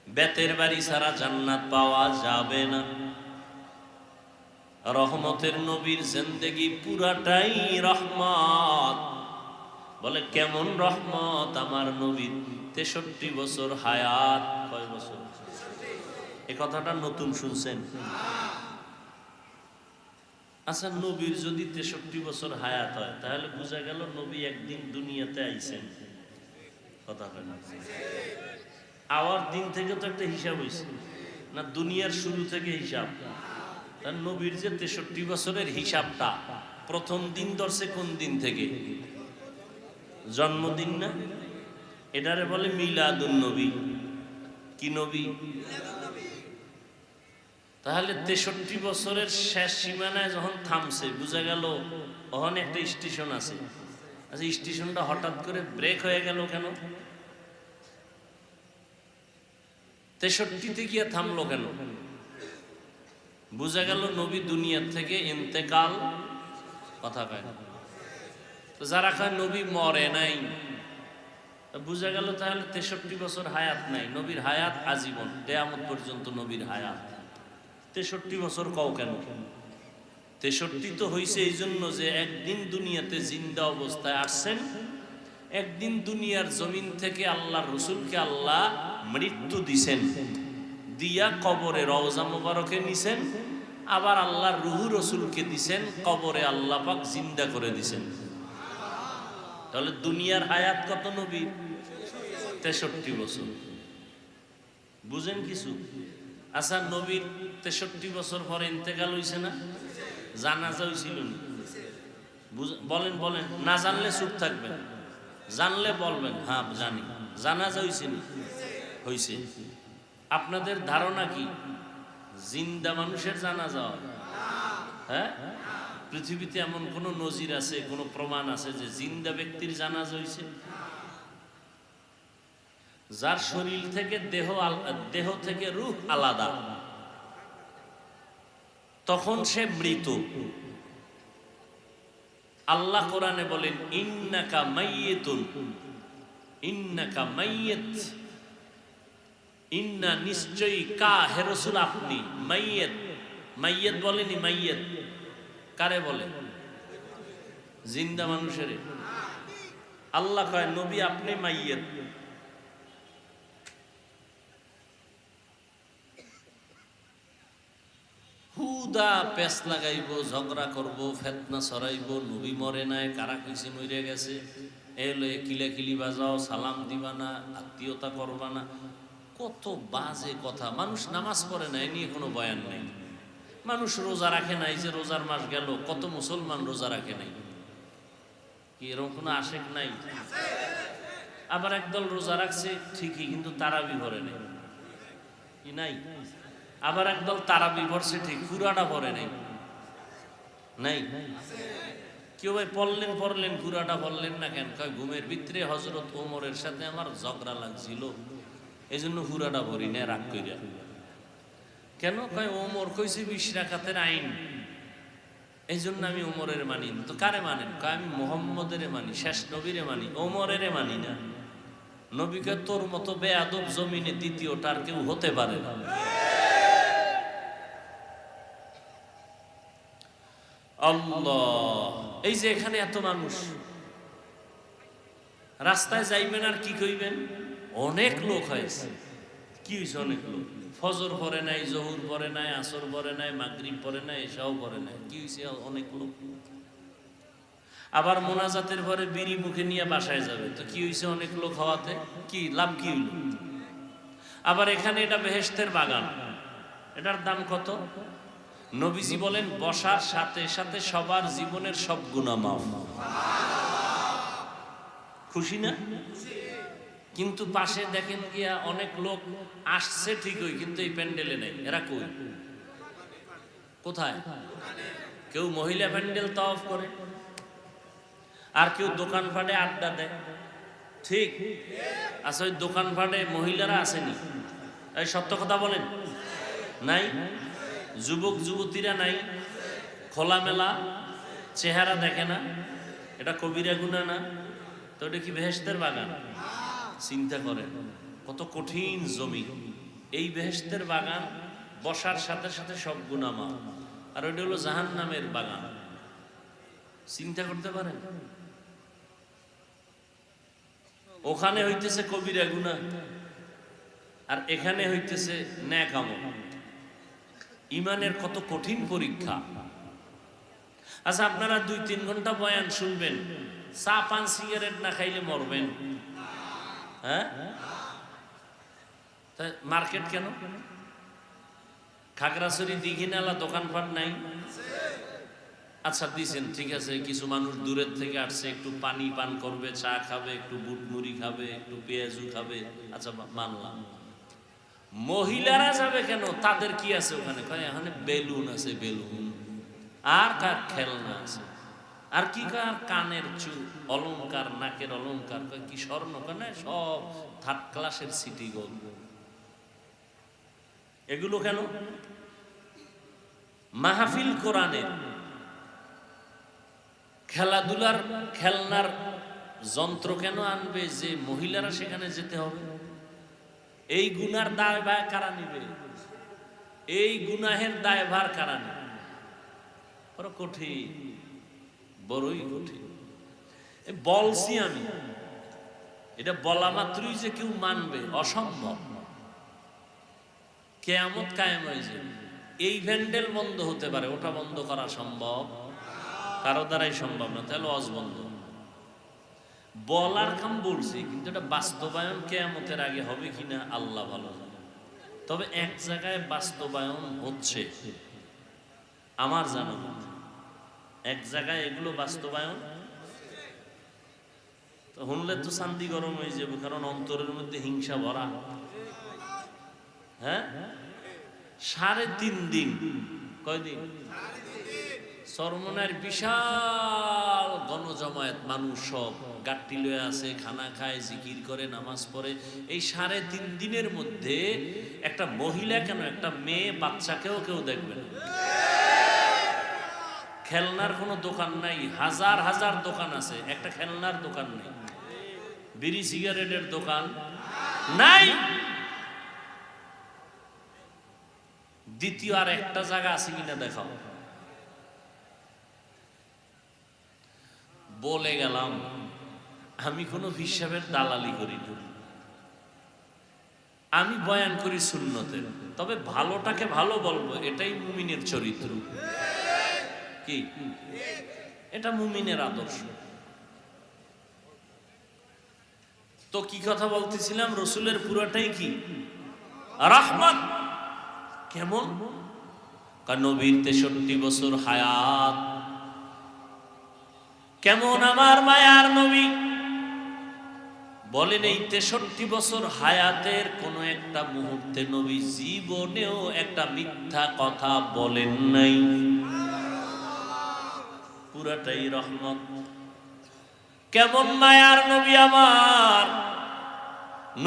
বেতের বাড়ি ছাড়া জান্নাত পাওয়া যাবে না। রহমতের নবীর জিন্দেগি পুরাটাই রহমত। বলে কেমন রহমত? আমার নবীর 63 বছর হায়াত। কয় বছর? এই কথাটা নতুন শুনছেন? আচ্ছা, নবীর যদি 63 বছর হায়াত হয়, তাহলে বোঝা গেল নবী একদিন দুনিয়াতে আইছেন। কথাটা আওয়ার দিন থেকে তো একটা হিসাব হয়েছে না, দুনিয়ার শুরু থেকে হিসাব। তার নবীর যে 63 বছরের হিসাবটা প্রথম দিন ধরছে কোন দিন থেকে? জন্মদিন না? এটারে বলে মিলাদুন নবী। কি নবী? তাহলে 63 বছরের শেষ সীমানায় যখন থামছে, বোঝা গেল ওখানে একটা স্টেশন আছে। আচ্ছা, স্টেশনটা হঠাৎ করে ব্রেক হয়ে গেল কেন? 63-তে গিয়ে থামলো কেন? বোঝা গেল নবী দুনিয়ার থেকে ইন্তেকাল। কথা কয় না তো? যারা কয় নবী মরে নাই, বোঝা গেল তাহলে 63 বছর হায়াত নাই। নবীর হায়াত আজীবন, কিয়ামত পর্যন্ত নবীর হায়াত। 63 বছর কও কেন? 63 তো হইছে এই জন্য যে একদিন দুনিয়াতে জিন্দা অবস্থায় আসছেন, একদিন দুনিয়ার জমিন থেকে আল্লাহর রসুলকে আল্লাহ মৃত্যু দিছেন, দিয়া কবরে রওজা মোবারকে নিছেন, আবার আল্লাহর রুহু রসুলকে দিছেন, কবরে আল্লাহ পাক জিন্দা করে দিছেন। তাহলে দুনিয়ার হায়াত কত নবীর? 63 বছর। বুঝেন কিছু? আচ্ছা, নবীর 63 বছর পরে ইন্তেকাল হইছে না? জানাজা হইছিল না? বলেন বলেন, না জানলে চুপ থাকবেন, জানলে বলবেন হ্যাঁ জানি। জানাজা হইছে না? হইছে। আপনাদের ধারণা কি জিন্দা মানুষের জানাজা হয়? হ্যাঁ, পৃথিবীতে এমন কোন নজির আছে, কোন প্রমাণ আছে যে জিন্দা ব্যক্তির জানাজা হইছে? যার শরীর থেকে দেহ থেকে রূহ আলাদা, তখন সে মৃত। আল্লাহ কোরআনে বলেন ইন্নাকা মাইয়িতুন, ইন্নাকা মাইয়িত, ইন্না নিশ্চয়ই, কা হে রাসূল আপনি, মাইয়িত। মাইয়িত বলেনি, মাইয়িত কারে বলে? জিন্দা মানুষের। আল্লাহ কয় নবী আপনি মাইয়িত। হু হুদা পেস লাগাইব, ঝগড়া করব, ফেতনা ছড়াইব, নবী মরে নাই, কারা কইছে মরে গেছে, এলে কিলাকিলি বাজাও, সালাম দিবা না, আত্মীয়তা করবা না, কত বাজে কথা। মানুষ নামাজ পড়ে না, এ নিয়ে কোনো বয়ান নেই। মানুষ রোজা রাখে নাই, যে রোজার মাস গেল, কত মুসলমান রোজা রাখে নাই, কি এরকম কোনো আশেক নাই? আবার একদল রোজা রাখছে ঠিকই, কিন্তু তারাবি ভরে নেই, কি নাই? আবার একদল তারাবি ভরছে ঠিক, পুরাটা ভরে নেই, নাই? কেউ ভাই পড়লেন পুরাটা পড়লেন না কেন? কয় ঘুমের ভিতরে হযরত ওমরের সাথে আমার ঝগড়া লাগছিল, এই জন্য পুরাটা ভরি না, রাগ কইরা। কেন? কয় ওমর কইছে 20 রাকাতের আইন, এই জন্য আমি ওমরের মানি। তো কারে মানেন? কয় আমি মুহাম্মদের মানি, শেষ নবীরে মানি, ওমরের মানি না। নবীকে তোর মতো বেয়াদব জমিনে দ্বিতীয়টা আর কেউ হতে পারে না। আল্লাহ, এই যে এখানে এত মানুষ, রাস্তায় যাইবেন আর কি কইবেন? অনেক লোক হয়েছে। কি হয়েছে? অনেক লোক ফজর পড়ে নাই, জহুর পড়ে নাই, আসর পড়ে নাই, মাগরিব পড়ে নাই, এশাও পড়ে নাই। কি হয়েছে? অনেক লোক। আবার মোনাজাতের পরে বিড়ি মুখে নিয়ে বাসায় যাবে, তো কি হয়েছে? অনেক লোক হওয়াতে কি লাভ? কি হইল? আবার এখানে এটা বেহেশতের বাগান, এটার দাম কত? নবীজি বলেন বসার সাথে সাথে সবার জীবনের সব গুনাহ মাফ। খুশি না? কিন্তু পাশে দেখেন গিয়া অনেক লোক আসছে ঠিকই, কিন্তু এই প্যান্ডেলে নেই। এরা কই? কোথায়? কেউ মহিলা প্যান্ডেল তাওয়াফ করে, আর কেউ দোকানপাটে আড্ডা দেয়। ঠিক আচ্ছা, ওই দোকানপাটে মহিলারা আসেনি? এই সত্য কথা বলেন, নাই? যুবক যুবতীরা নাই? খোলামেলা চেহারা দেখে না? এটা কবিরা গুনাহ না? তো এটা কি বেহেশতের বাগান? চিন্তা করেন কত কঠিন জমি। এই বেহেশতের বাগান বসার সাথে সাথে সব গুনাহ মাফ, আর ওইটা হলো জাহান্নামের বাগান। চিন্তা করতে পারেন? ওখানে হইতেছে কবিরা গুনাহ, আর এখানে হইতেছে নেক আমল। ইমানের কত কঠিন পরীক্ষা। আচ্ছা, আপনারা 2-3 ঘন্টা বয়ান শুনবেন, চা পান সিগারেট না খাইলে মরবেন? হ্যাঁ, মার্কেট কেন? খাগড়াছড়ি দীঘিনালা দোকানপাট নাই? আচ্ছা দিছেন, ঠিক আছে, কিছু মানুষ দূরের থেকে আসছে, একটু পানি পান করবে, চা খাবে, একটু বুট মুড়ি খাবে, একটু পেঁয়াজু খাবে, আচ্ছা মানলাম। মহিলারা যাবে কেন? তাদের কি আছে ওখানে? কয় এখানে বেলুন আছে, বেলুন, আর কার খেলনা আছে, আর কি কার কানের চুল, অলংকার, নাকের অলংকার, কয় কি স্বর্ণ, কেন সব 3rd ক্লাসের সিটি গোল্ড। এগুলো কেন? মাহফিল কোরআনের, খেলাধুলার খেলনার যন্ত্র কেন আনবে যে মহিলারা সেখানে যেতে হবে? এই গুনার দায়ভার কারা নিবে? এই গুনাহের দায়ভার কারা নিবে? বড় কঠিন, বড়ই কঠিন। বলছি আমি, এটা বলা মাত্রই যে কেউ মানবে অসম্ভব। কিয়ামত কায়েম হয়ে যাবে। এই ভ্যান্ডেল বন্ধ হতে পারে, ওটা বন্ধ করা সম্ভব কারো দ্বারাই সম্ভব না। তাহলে ওয়াজ বন্ধ। বলার কাম বলছি, কিন্তু এটা বাস্তবায়ন কিয়ামতের আগে হবে কিনা আল্লাহ ভালো জানে। তবে এক জায়গায় বাস্তবায়ন হচ্ছে আমার জানা মতে, এক জায়গায় এগুলো বাস্তবায়ন তো শুনলে তো শান্তি গরম হয়ে যাবে, কারণ অন্তরের মধ্যে হিংসা ভরা। হ্যাঁ, 3.5 দিন, কয়দিন? চরমনার বিশাল গণজমায়েত, মানুষ সব গাট্টি লয়ে আছে, খানা খায়, জিকির করে, নামাজ পড়ে। এই 3.5 দিনের মধ্যে একটা মহিলা কেন, একটা মেয়ে বাচ্চাকেও কেউ দেখবে না। খেলনার কোনো দোকান নাই, হাজার হাজার দোকান আছে, একটা খেলনার দোকান নেই। বিড়ি সিগারেটের দোকান নাই। দ্বিতীয় আর একটা জায়গা আছে কিনা দেখাও। বলে গেলাম, আমি কোনো হিসাবের দালালি করি না। আমি বয়ান করি সুন্নতের, তবে ভালোটাকে ভালো বলবো, এটাই মুমিনের চরিত্র। কি এটা মুমিনের আদর্শ। তো কি কথা বলতেছিলাম, রসুলের পুরাটাই কি রাহমাত। কেমন? নবীর 63 বছর হায়াত। কেমন আমার মায়ার নবী বলেন, এই 63 বছর হায়াতের কোন একটা মুহূর্তে নবী জীবনেও একটা মিথ্যা কথা বলেন নাই। পুরাটাই রহমত। কেমন মায়ার নবী আমার,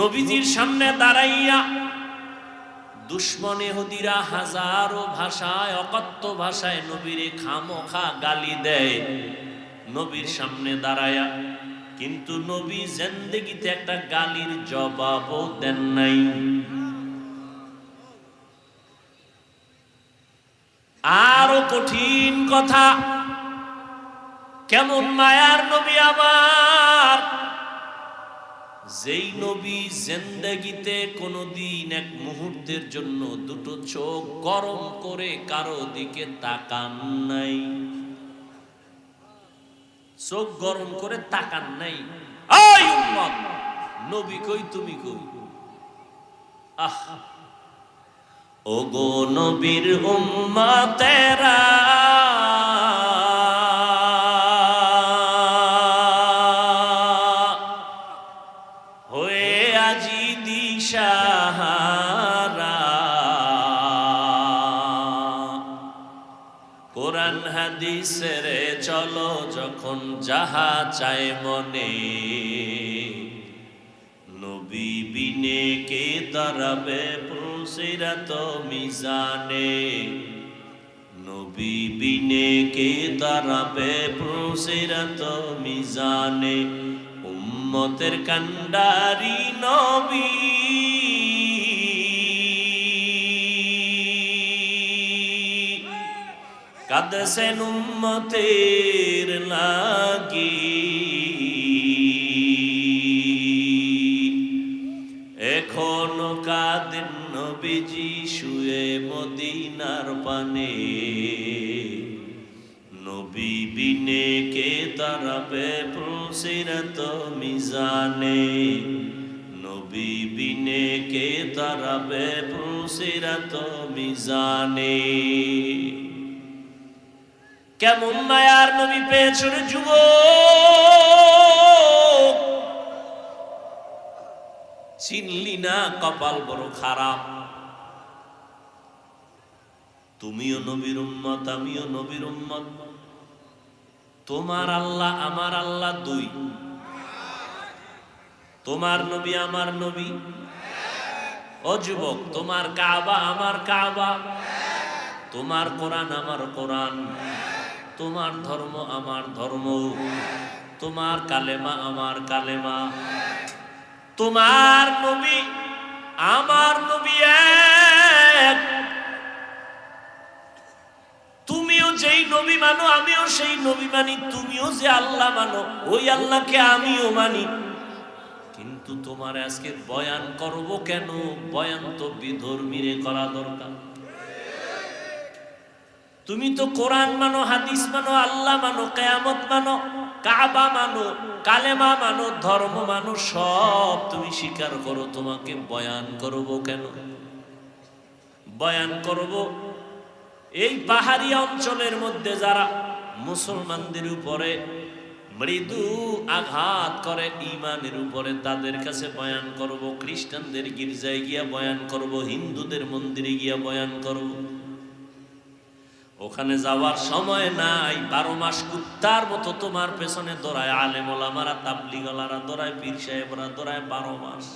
নবীজির সামনে দাঁড়াইয়া দুশ্মন ইহুদিরা হাজারো ভাষায়, অকথ্য ভাষায় নবীরে খামোখা গালি দেয় নবীর সামনে দাঁড়ায়া, কিন্তু নবী জিন্দেগিতে একটা গালির জবাবও দেন নাই। আরো কঠিন কথা, কেমন মায়ার নবী আমার, যেই নবী জিন্দেগিতে কোনদিন এক মুহূর্তের জন্য দুটো চোখ গরম করে কারো দিকে তাকান নাই। চোখ গরম করে তাকান নাই। এই উম্মত, নবী কই তুমি কই? আহ, ওগো নবীর উম্মতেরা, হয়ে আজি দিশাহারা, কোরআন হাদিসের চলো যখন যাহা চায় মনে, নবী বিনে কে দাঁড়াবে পুলসিরাত মিজানে, নবী বিনে কে দাঁড়াবে পুলসিরাত মিজানে, উম্মতের কান্ডারি নবী কাঁদছেন উম্মতের লাগি, এখনো কাঁদেন নবীজি শুয়ে মদিনার পানে, নবী বিনে কে দাঁড়াবে পুলসিরাত মিজানে, নবী বিনে কে দাঁড়াবে পুলসিরাত মিজানে। কেমন মায়ার নবী পেয়েছ রে যুবক, চিনলি না, কপাল বড় খারাপ। তুমিও নবীর উম্মত, আমিও নবীর উম্মত। তোমার আল্লাহ আমার আল্লাহ দুই, তোমার নবী আমার নবী। ও যুবক, তোমার কাবা আমার কাবা, তোমার কোরআন আমার কোরআন, তোমার ধর্ম আমার ধর্ম, তোমার কালেমা আমার কালেমা, তোমার নবী আমার নবী এক। তুমিও যেই নবী মানো আমিও সেই নবী মানি, তুমিও যে আল্লাহ মানো ওই আল্লাহকে আমিও মানি। কিন্তু তোমার আজকে বয়ান করব কেন? বয়ান তো বিধর্মীরে করা দরকার। তুমি তো কোরআন মানো, হাদিস মানো, আল্লাহ মানো, কিয়ামত মানো, কাবা মানো, কালেমা মানো, ধর্ম মানো, সব তুমি স্বীকার করো। তোমাকে বয়ান করব কেন? বয়ান করব এই পাহাড়ি অঞ্চলের মধ্যে যারা মুসলমানদের উপরে মৃদু আঘাত করে ঈমানের উপরে, তাদের কাছে বয়ান করব। খ্রিস্টানদের গির্জায় গিয়া বয়ান করব, হিন্দুদের মন্দিরে গিয়া বয়ান করব। ওখানে যাওয়ার সময় নাই। 12 মাস কুত্তার মতো তোমার পেছনে দৌড়ায় আলেম ওলামারা, তাবলিগওয়ালারা দৌড়ায়, পীর সাহেবরা দৌড়ায় 12 মাস।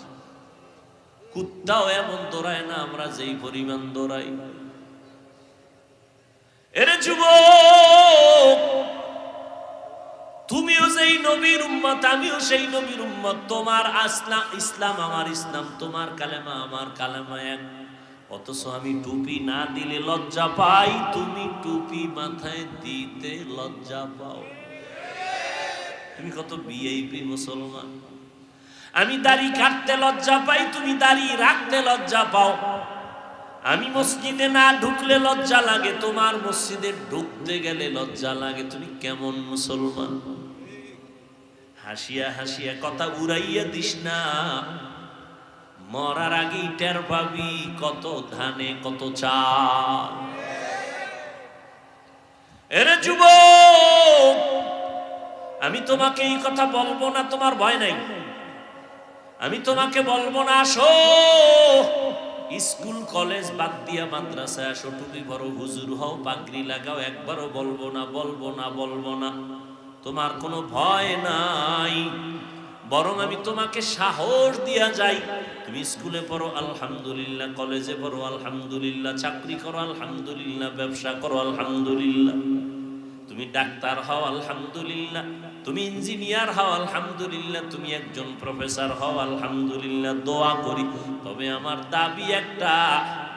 কুত্তাও এমন দৌড়ায় না আমরা যেই পরিমাণ দৌড়াই। এরে যুবক, তুমিও যেই নবীর উম্মত আমিও সেই নবীর উম্মত। তোমার ইসলাম আমার ইসলাম, তোমার কালেমা আমার কালেমা এক। অথচ আমি টুপি না দিলে লজ্জা পাই, তুমি টুপি মাথায় দিতে লজ্জা পাও। তুমি কত ভিআইপি মুসলমান। আমি দাড়ি কাটতে লজ্জা পাই, তুমি দাড়ি রাখতে লজ্জা পাও। আমি মসজিদে না ঢুকলে লজ্জা লাগে, তোমার মসজিদে ঢুকতে গেলে লজ্জা লাগে। তুমি কেমন মুসলমান? হাসিয়া হাসিয়া কথা উড়াইয়া দিস না, মরার আগেই টের পাবি কত ধানে কত চাল। এরে যুবক, আমি তোমাকে এই কথা বলবো না, তোমার ভয় নাই। আমি তোমাকে বলবো না আসো স্কুল কলেজ বাদ দিয়া মাদ্রাসায় আসো, টুপি পরো, হুজুর হও, পাগড়ি লাগাও, একবারও বলবো না, বলবো না, বলবো না। তোমার কোনো ভয় নাই, বরং আমি তোমাকে সাহস দিয়া যাই। তুমি স্কুলে পড়ো আলহামদুলিল্লাহ, কলেজে পড়ো আলহামদুলিল্লাহ, চাকরি করো আলহামদুলিল্লাহ, ব্যবসা করো আলহামদুলিল্লাহ, তুমি ডাক্তার হও আলহামদুলিল্লাহ, তুমি ইঞ্জিনিয়ার হও আলহামদুলিল্লাহ, তুমি একজন প্রফেসর হও আলহামদুলিল্লাহ। দোয়া করি, তবে আমার দাবি একটা,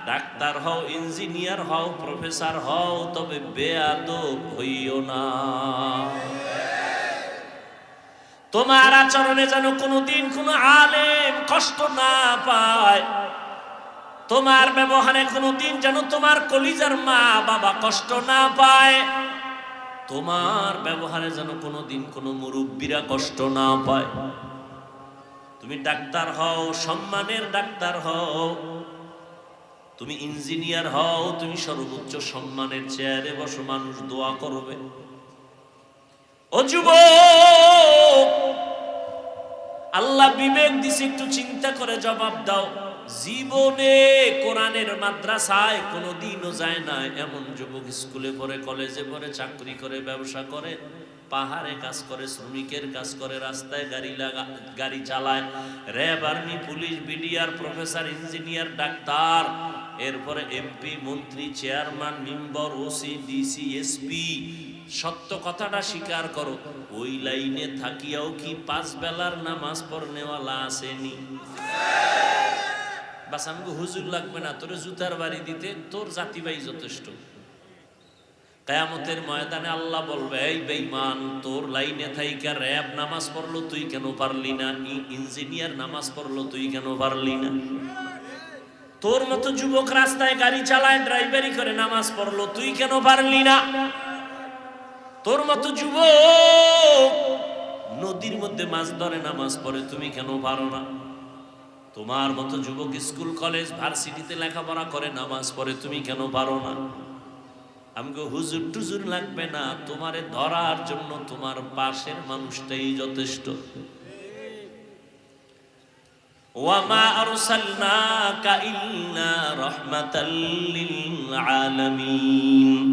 ডাক্তার হও, ইঞ্জিনিয়ার হও, প্রফেসর হও, তবে বেয়াদব হইও না। তোমার আচরণে যেন কোনোদিন কোনো আলেম কষ্ট না পায়, তোমার ব্যবহারে কোনোদিন যেন তোমার কলিজার মা বাবা কষ্ট না পায়, তোমার ব্যবহারে যেন কোনোদিন কোনো মুরব্বীরা কষ্ট না পায়। তুমি ডাক্তার হও, সম্মানের ডাক্তার হও, তুমি ইঞ্জিনিয়ার হও, তুমি সর্বোচ্চ সম্মানের চেয়ারে বসো, মানুষ দোয়া করবে। ও যুবক, আল্লাহ বিবেক দিছে, একটু চিন্তা করে জবাব দাও। জীবনে কোরআনের মাদ্রাসায় কোনোদিনও যায় না এমন যুবক স্কুলে পড়ে, কলেজে পড়ে, চাকরি করে, ব্যবসা করে, পাহাড়ে কাজ করে, শ্রমিকের কাজ করে, রাস্তায় গাড়ি চালায়, RAB, army, police, BDR, professor, engineer, doctor, এরপরে এমপি, মন্ত্রী, chairman, member, OC, DC, SP. সত্য কথাটা স্বীকার করো, ওই লাইনে থাকিয়াও কি 5 বেলার নামাজ পড়নেওয়ালা আসেনি? বাস আমাকে হুজুর লাগবে না, তোর জুতার বাড়ি দিতে তোর জাতি ভাই যথেষ্ট। কিয়ামতের ময়দানে আল্লাহ বলবে, এই বেঈমান, তোর লাইনে থাইকা র‍্যাব নামাজ পড়লো, তুই কেন পারলি না? ইঞ্জিনিয়ার নামাজ পড়লো, তুই কেন পারলি না? তোর মতো যুবক রাস্তায় গাড়ি চালায়, ড্রাইভারি করে, নামাজ পড়লো, তুই কেন পারলি না? তোর মতো যুবক নদীর মধ্যে মাছ ধরে, নামাজ পড়ে, তুমি কেন পারো না? তোমার মতো যুবক স্কুল কলেজ ভার্সিটিতে লেখাপড়া করে, নামাজ পড়ে, তুমি কেন পারো না? আমাকে হুজুর টুজুর লাগবে না, তোমারে ধরার জন্য তোমার পাশের মানুষটাই যথেষ্ট। ওয়ামা আরসালনাকা ইল্লা রাহমাতাল লিল আলামিন।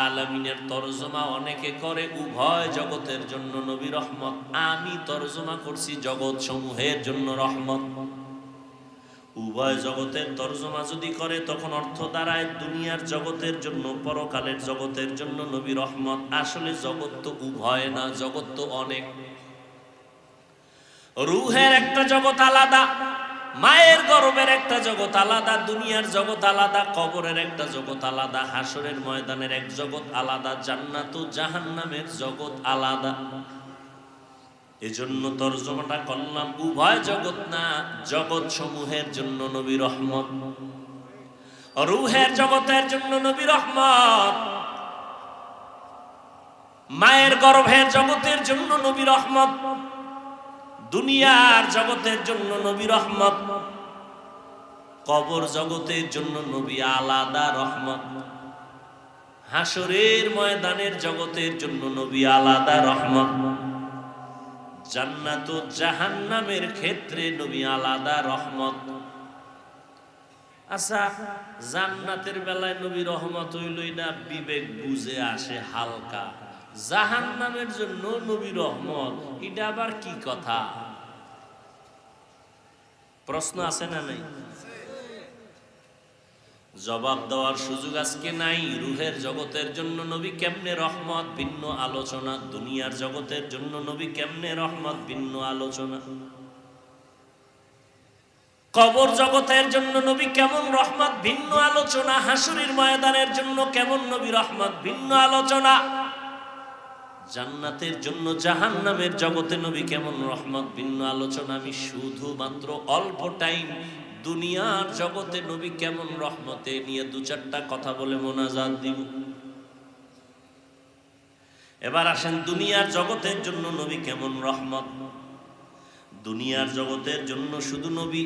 আলামিনের তরজমা অনেকে করে উভয় জগতের জন্য নবী রহমত, আমি তরজমা করছি জগৎ সমূহের জন্য রহমত। উভয় জগতের তরজমা যদি করে তখন অর্থ দাঁড়ায় দুনিয়ার জগতের জন্য, পরকালের জগতের জন্য নবী রহমত। আসলে জগৎ তো উভয় না, জগৎ তো অনেক। রূহের একটা জগৎ আলাদা, মায়ের গর্ভের একটা জগৎ আলাদা, দুনিয়ার জগৎ আলাদা, কবরের একটা জগৎ আলাদা, হাসরের ময়দানের এক জগৎ আলাদা, জান্নাত ও জাহান্নামের জগৎ আলাদা। এজন্য তরজমাটা করলাম উভয় জগৎ না, জগৎ সমূহের জন্য নবী রহমত। রূহের জগতের জন্য নবী রহমত, মায়ের গর্ভের জগতের জন্য নবী রহমত, দুনিয়ার জগতের জন্য নবী রহমত, কবর জগতের জন্য নবী আলাদা রহমত, হাসরের ময়দানের জগতের জন্য নবী আলাদা রহমত, জান্নাত ও জাহান্নামের ক্ষেত্রে নবী আলাদা রহমত। আচ্ছা, জান্নাতের বেলায় নবী রহমত হইলই না, বিবেক বুঝে আসে হালকা, জাহান্নামের জন্য নবী রহমত, এটা আবার কি কথা? প্রশ্ন আছে না নাই? জবাব দেওয়ার সুযোগ আজকে নাই। রূহের জগতের জন্য নবী কেমনে রহমত, ভিন্ন আলোচনা। দুনিয়ার জগতের জন্য নবী কেমনে রহমত, ভিন্ন আলোচনা। কবর জগতের জন্য নবী কেমন রহমত, ভিন্ন আলোচনা। হাসরের ময়দানের জন্য কেমন নবী রহমত, ভিন্ন আলোচনা। জান্নাতের জন্য জাহান্নামের জগতে নবী কেমন রহমত ভিন্ন আলোচনা। আমি শুধুমাত্র অল্প টাইম দুনিয়ার জগতে নবী কেমন রহমতে নিয়ে দু চারটা কথা বলে মোনাজাত দিব। এবার আসেন দুনিয়ার জগতের জন্য নবী কেমন রহমত। দুনিয়ার জগতের জন্য শুধু নবী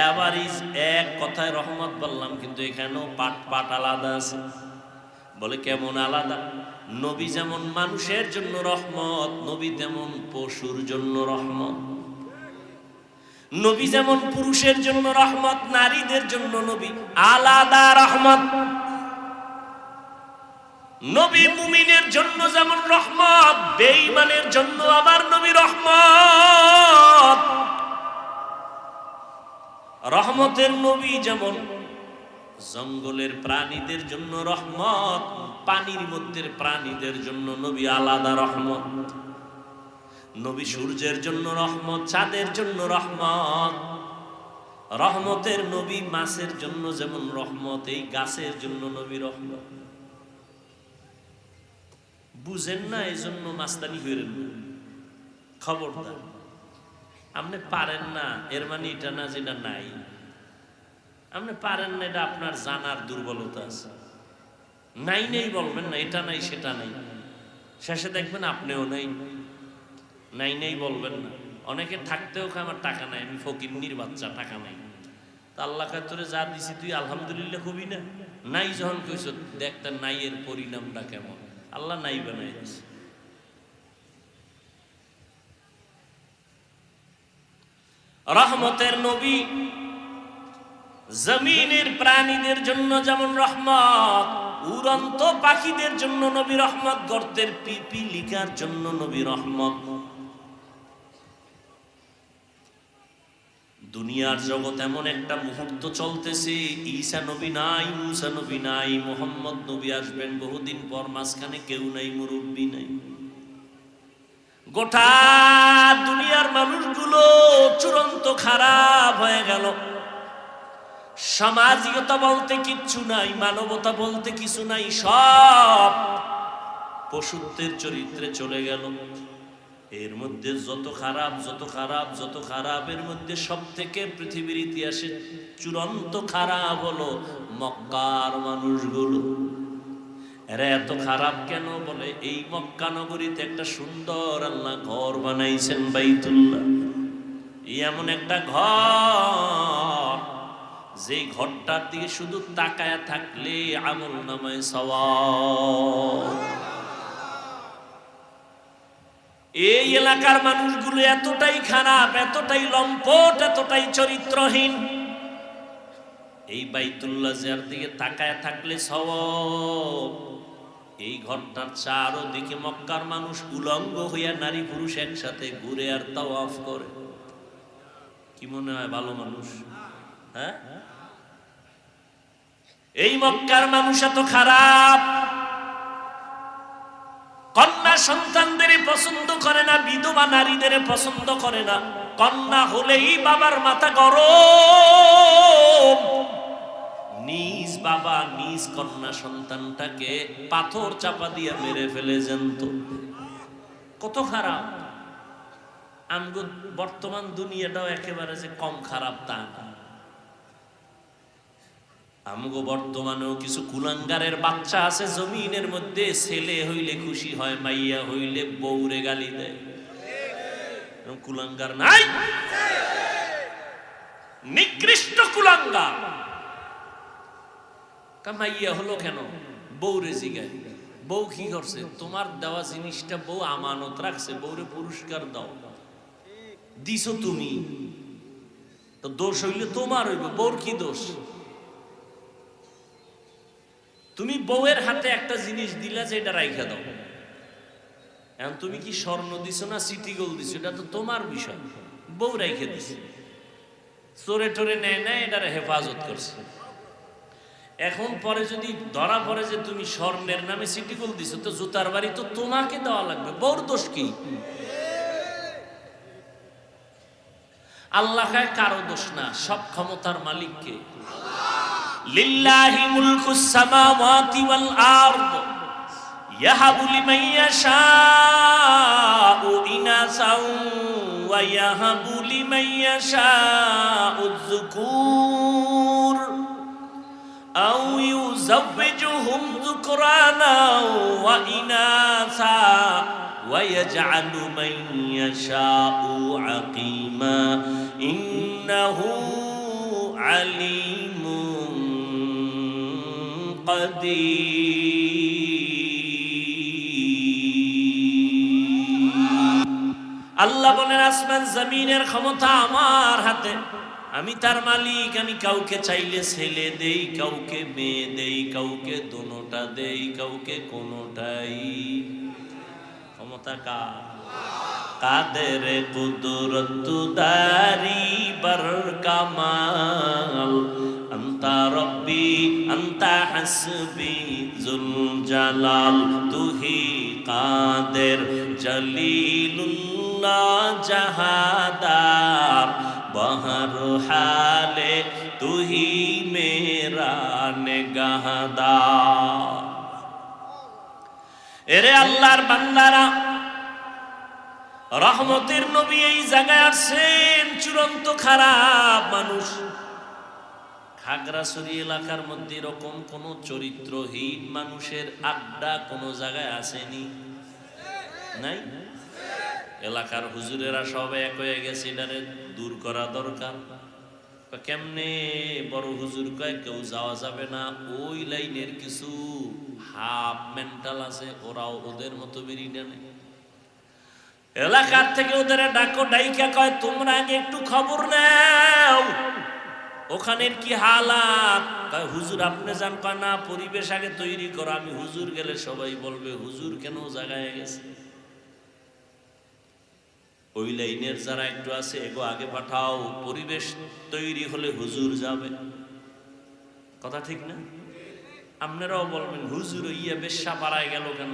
এভারেজ এক কথায় রহমত বললাম, কিন্তু এখানেও পাট পাট আলাদা আছে। বলে কেমন আলাদা? নবী যেমন মানুষের জন্য রহমত, নবী তেমন পশুর জন্য রহমত। নবী যেমন পুরুষের জন্য রহমত, নারীদের জন্য নবী আলাদা রহমত। নবী মুমিনের জন্য যেমন রহমত, বেঈমানের জন্য আবার নবী রহমত। রহমতের নবী যেমন জঙ্গলের প্রাণীদের জন্য রহমত, পানির মধ্যে প্রাণীদের জন্য নবী আলাদা রহমত। নবী সূর্যের জন্য রহমত, চাঁদের জন্য রহমত। রহমতের নবী মাছের জন্য যেমন রহমত, এই গাছের জন্য নবী রহমত। বুঝেন না, এই জন্য মাস্তানি হইলেন না, খবরদার। আপনি পারেন না এর মানে এটা না যেটা নাই। আপনি পারেন না এটা আপনার জানার দুর্বলতা আছে। নাই নেই বলবেন না, এটা নাই সেটা নাই, শেষে দেখবেন আপনিও নাই। নাই নেই বলবেন না। অনেকে থাকতেও আমার টাকা নাই, আমি ফকিন্নির বাচ্চা, টাকা নাই। তা আল্লাহ কাছে তোরে যা দিছি তুই আলহামদুলিল্লাহ কবি না? নাই যখন কইস দেখতে নাই এর পরিণামটা কেমন। আল্লাহ নাই বানাই দিছে। রহমতের নবী জমিনের প্রাণীদের জন্য যেমন রহমত, উড়ন্ত পাখিদের জন্য নবী রহমত, গর্তের পিপিলিকার জন্য নবী রহমত। দুনিয়ার জগৎ এমন একটা মুহূর্ত চলতেছে, ঈসা নবী নাই, মুসা নবী নাই, মুহাম্মদ নবী আসবেন বহুদিন পর, মাঝখানে কেউ নাই, মুরব্বী নাই। গোটা দুনিয়ার মানুষগুলো চূড়ান্ত খারাপ হয়ে গেল। সামাজিকতা বলতে কিচ্ছু নাই, মানবতা বলতে কিছু নাই, সব পশুত্বের চরিত্রে চলে গেল। এর মধ্যে যত খারাপ যত খারাপ যত খারাপ, এর মধ্যে সব থেকে পৃথিবীর ইতিহাসে চূড়ান্ত খারাপ হলো মক্কার মানুষগুলো। এরা এত খারাপ কেন? বলে এই মক্কা নগরীতে একটা সুন্দর আল্লাহ ঘর বানাইছেন, বাইতুল্লাহ। এমন একটা ঘর, যে ঘরটার দিকে শুধু তাকায়া থাকলে আমল নামায় সওয়াব। এই এলাকার মানুষগুলো এতটাই খারাপ, এতটাই লম্পট, এতটাই চরিত্রহীন, এই বাইতুল্লাহ যার দিকে তাকায় থাকলে সওয়াব। এই ঘরটার চারদিকে মক্কার মানুষ উলঙ্গ হইয়া নারী পুরুষ একসাথে ঘুরে আর তাওয়াফ করে। কি মনে হয় ভালো মানুষ? হ্যাঁ, এই মক্কার মানুষ এত খারাপ। কন্যা সন্তানদের পছন্দ করে না, বিধবা নারীদের পছন্দ করে না। কন্যা হলেই বাবার মাথা গরম। নিজ বাবা নিজ কন্যা সন্তানটাকে পাথর চাপা দিয়ে মেরে ফেলে জানত। কত খারাপ! আমগো বর্তমান দুনিয়াটাও একেবারে যে কম খারাপ তা না। আমগো বর্তমানেও কিছু কুলাঙ্গারের বাচ্চা আছে জমিনের মধ্যে, ছেলে হইলে খুশি হয়, মাইয়া হইলে বউরে গালি দেয়। কুলাঙ্গার নাই? নিকৃষ্ট কুলাঙ্গার। মাইয়া হলো কেন? বউরে জিগায়, বউ কি করছে? তোমার দেওয়া জিনিসটা বউ আমানত রাখছে, বউরে পুরস্কার দাও। দিছো তুমি, তো দোষ হইলে তোমার হইব, বউর কি দোষ? তুমি বউয়ের হাতে একটা জিনিস দিলা যে এটা রাইখা দাও। এখন তুমি কি স্বর্ণ দিছো না সিটি গোল্ড দিছো, এটা তো তোমার বিষয়। বউ রাইখে দিছে, চোরে টোরে নেয় না, এটার হেফাজত করছে। এখন পরে যদি ধরা পড়ে যে তুমি স্বর্ণের নামে সিটি গোল্ড দিছো, তো জুতার বাড়ি তো তোমাকে দেওয়া লাগবে, বউর দোষ কি? আল্লাহ কারো দোষ না, সব ক্ষমতার মালিককে। লিল্লাহি মুলকুস সামাওয়াতি ওয়াল আরদ ইয়াহাবু লিমান ইয়াশাউ ইনাসাও ওয়া ইয়াহাবু লিমান ইয়াশাউ যুকুর আও ইউযাওবিজুহুম যুকরানা ওয়া ইনাসা ওয়া ইয়াজআলু মান ইয়াশাউ আকিমা ইন্নাহু আলিমুন কাদির। আল্লাহ বলেন আসমান জমিনের ক্ষমতা আমার হাতে, আমি তার মালিক। আমি কাউকে চাইলে ছেলে দেই, কাউকে মেয়ে দেই, কাউকে দোনোটা দেই, কাউকে কোনোটাই। ক্ষমতা কার? কাদের কুদরত দারি বর কামাল আন্তা রব্বি আন্তা হাসবি জুল জালাল তুহি কাদের জলিলুল্লাহ জাহাদার বহর হালে তুহি মেরা নেগাহদার। এরে আল্লাহর বান্দারা, রহমতের নবী এই জায়গায় আসছেন। চূড়ান্ত খারাপ মানুষ। খাগড়াছড়ি এলাকার মধ্যে এরকম কোন চরিত্রহীন মানুষের আড্ডা কোন জায়গায় আসেনি? নাই? এলাকার হুজুরেরা সব এক হয়ে গেছে, এটারে দূর করা দরকার। কেমনে? বড় হুজুর কয় কেউ যাওয়া যাবে না, ওই লাইনের কিছু হাফ মেন্টাল আছে, ওরাও ওদের মতো বেরিয়ে নেয়। এলাকার থেকে ওদের ডাকো, ডাইকা কয় তোমরা আগে একটু খবর নাও, ওখানের কি হালাত। কয় হুজুর আপনি যান। কয় না, পরিবেশ আগে তৈরি করো, আমি হুজুর গেলে সবাই বলবে হুজুর কেন জায়গায় গেছে। ওই লাইনের যারা একটু আছে এগো আগে পাঠাও, পরিবেশ তৈরি হলে হুজুর যাবে। কথা ঠিক না? আপনারাও বলবেন হুজুর ইয়া বেশ্যা পাড়ায় গেল কেন?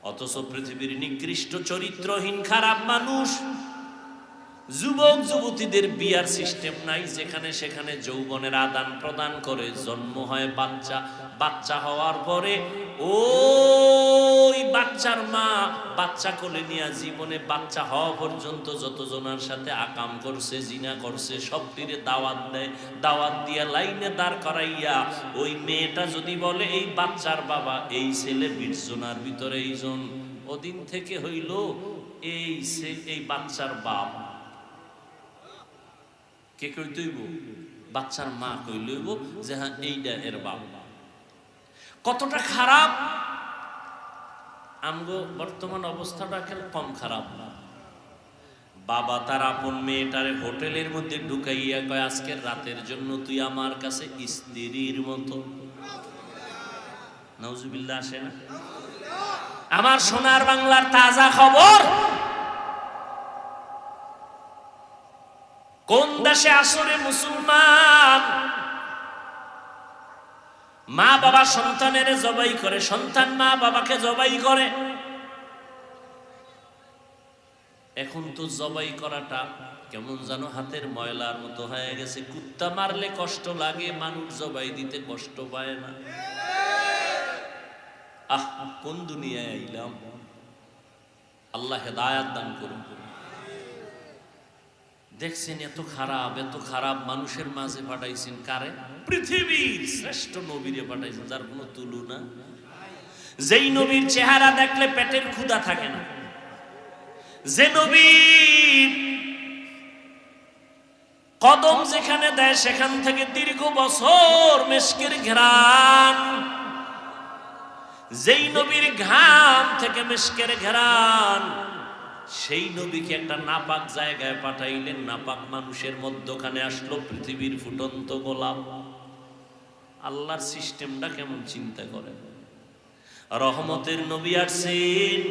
অথচ পৃথিবীর নিকৃষ্ট চরিত্রহীন খারাপ মানুষ, যুবক যুবতীদের বিয়ার সিস্টেম নাই, যেখানে সেখানে যৌবনের আদান প্রদান করে। জন্ম হয় বাচ্চা, বাচ্চা হওয়ার পরে ওই বাচ্চার মা বাচ্চা কোলে নিয়ে জীবনে বাচ্চা হওয়া পর্যন্ত যতজনের সাথে আকাম করছে, জিনা করছে, সবটিরে দাওয়াত দেয়। দাওয়াত দিয়া লাইনে দাঁড় করাইয়া ওই মেয়েটা যদি বলে এই বাচ্চার বাবা এই ছেলে বীর্জনার ভিতরে এইজন, ওদিন থেকে হইল এই বাচ্চার বাপ। কে কইতইব? বাচ্চার মা কইলইব যে হ্যাঁ এইটা এর বাপ। কতটা খারাপ! আমগো বর্তমান অবস্থাটা কম খারাপ না। বাবা তার আপন মেয়েটারে হোটেলের মধ্যে ঢুকাইয়া কয় আজকের রাতের জন্য তুই আমার কাছে স্ত্রীর মতো। নাউজুবিল্লাহ আসে না? আমার সোনার বাংলার তাজা খবর। কোন দেশে আসরে মুসলমান মা বাবা সন্তানের জবাই করে, সন্তান মা বাবাকে জবাই করে। এখন তো জবাই করাটা কেমন যেন হাতের ময়লার মতো হয়ে গেছে। কুত্তা মারলে কষ্ট লাগে, মানুষ জবাই দিতে কষ্ট পায় না। আহ, কোন দুনিয়ায় আইলাম! আল্লাহ হেদায়াত দান করুন। দেখছেন এত খারাপ মানুষের মাঝে পাঠাইছেন কারে? পৃথিবীর শ্রেষ্ঠ নবীরে পাঠাইছেন, যার কোনো তুলনা। যেই নবীর চেহারা দেখলে পেটের ক্ষুধা থাকে না, যে নবীর কদম যেখানে দেয় সেখান থেকে দীর্ঘ বছর মেশকের ঘ্রাণ, যেই নবীর ঘাম থেকে মেশকের ঘ্রাণ, সেই নবীকে একটা নাপাক জায়গায় পাঠাইলেন, নাপাক মানুষের মধ্যখানে আসলো পৃথিবীর ফুটন্ত গোলাপ। আল্লাহর সিস্টেমটা কেমন চিন্তা করেন। রহমতের নবী আসছেন,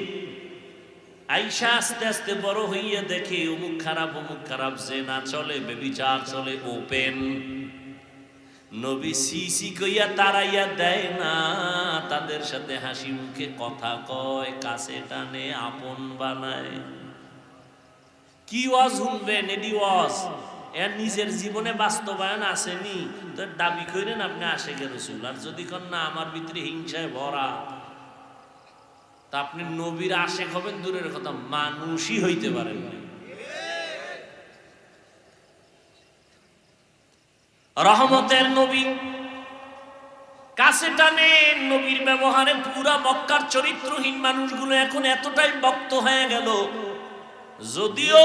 আইসা আস্তে আস্তে বড় হইয়া দেখে অমুক খারাপ, যে না চলে, বেবিচার চলে ওপেন। নবী সিসি কইয়া তারাইয়া দেয় না, তাদের সাথে হাসি মুখে কথা কয়, কাছে টানে, আপন বানায়। কি ওয়াজ শুনবেন? এডি ওয়াজ এর নিজের জীবনে বাস্তবায়ন আসেনি তো দাবি করেন আপনি আশেকের রাসূল। আর যদি কন না আমার ভিতরে হিংসায় ভরা, তা আপনি নবীর আশেক হবেন দূরের কথা, মানুষই হইতে পারেন না। রহমতের নবী কাছে টানেন, নবীর ব্যবহারে পুরা মক্কার চরিত্রহীন মানুষগুলো এখন এতটাই ভক্ত হয়ে গেল, যদিও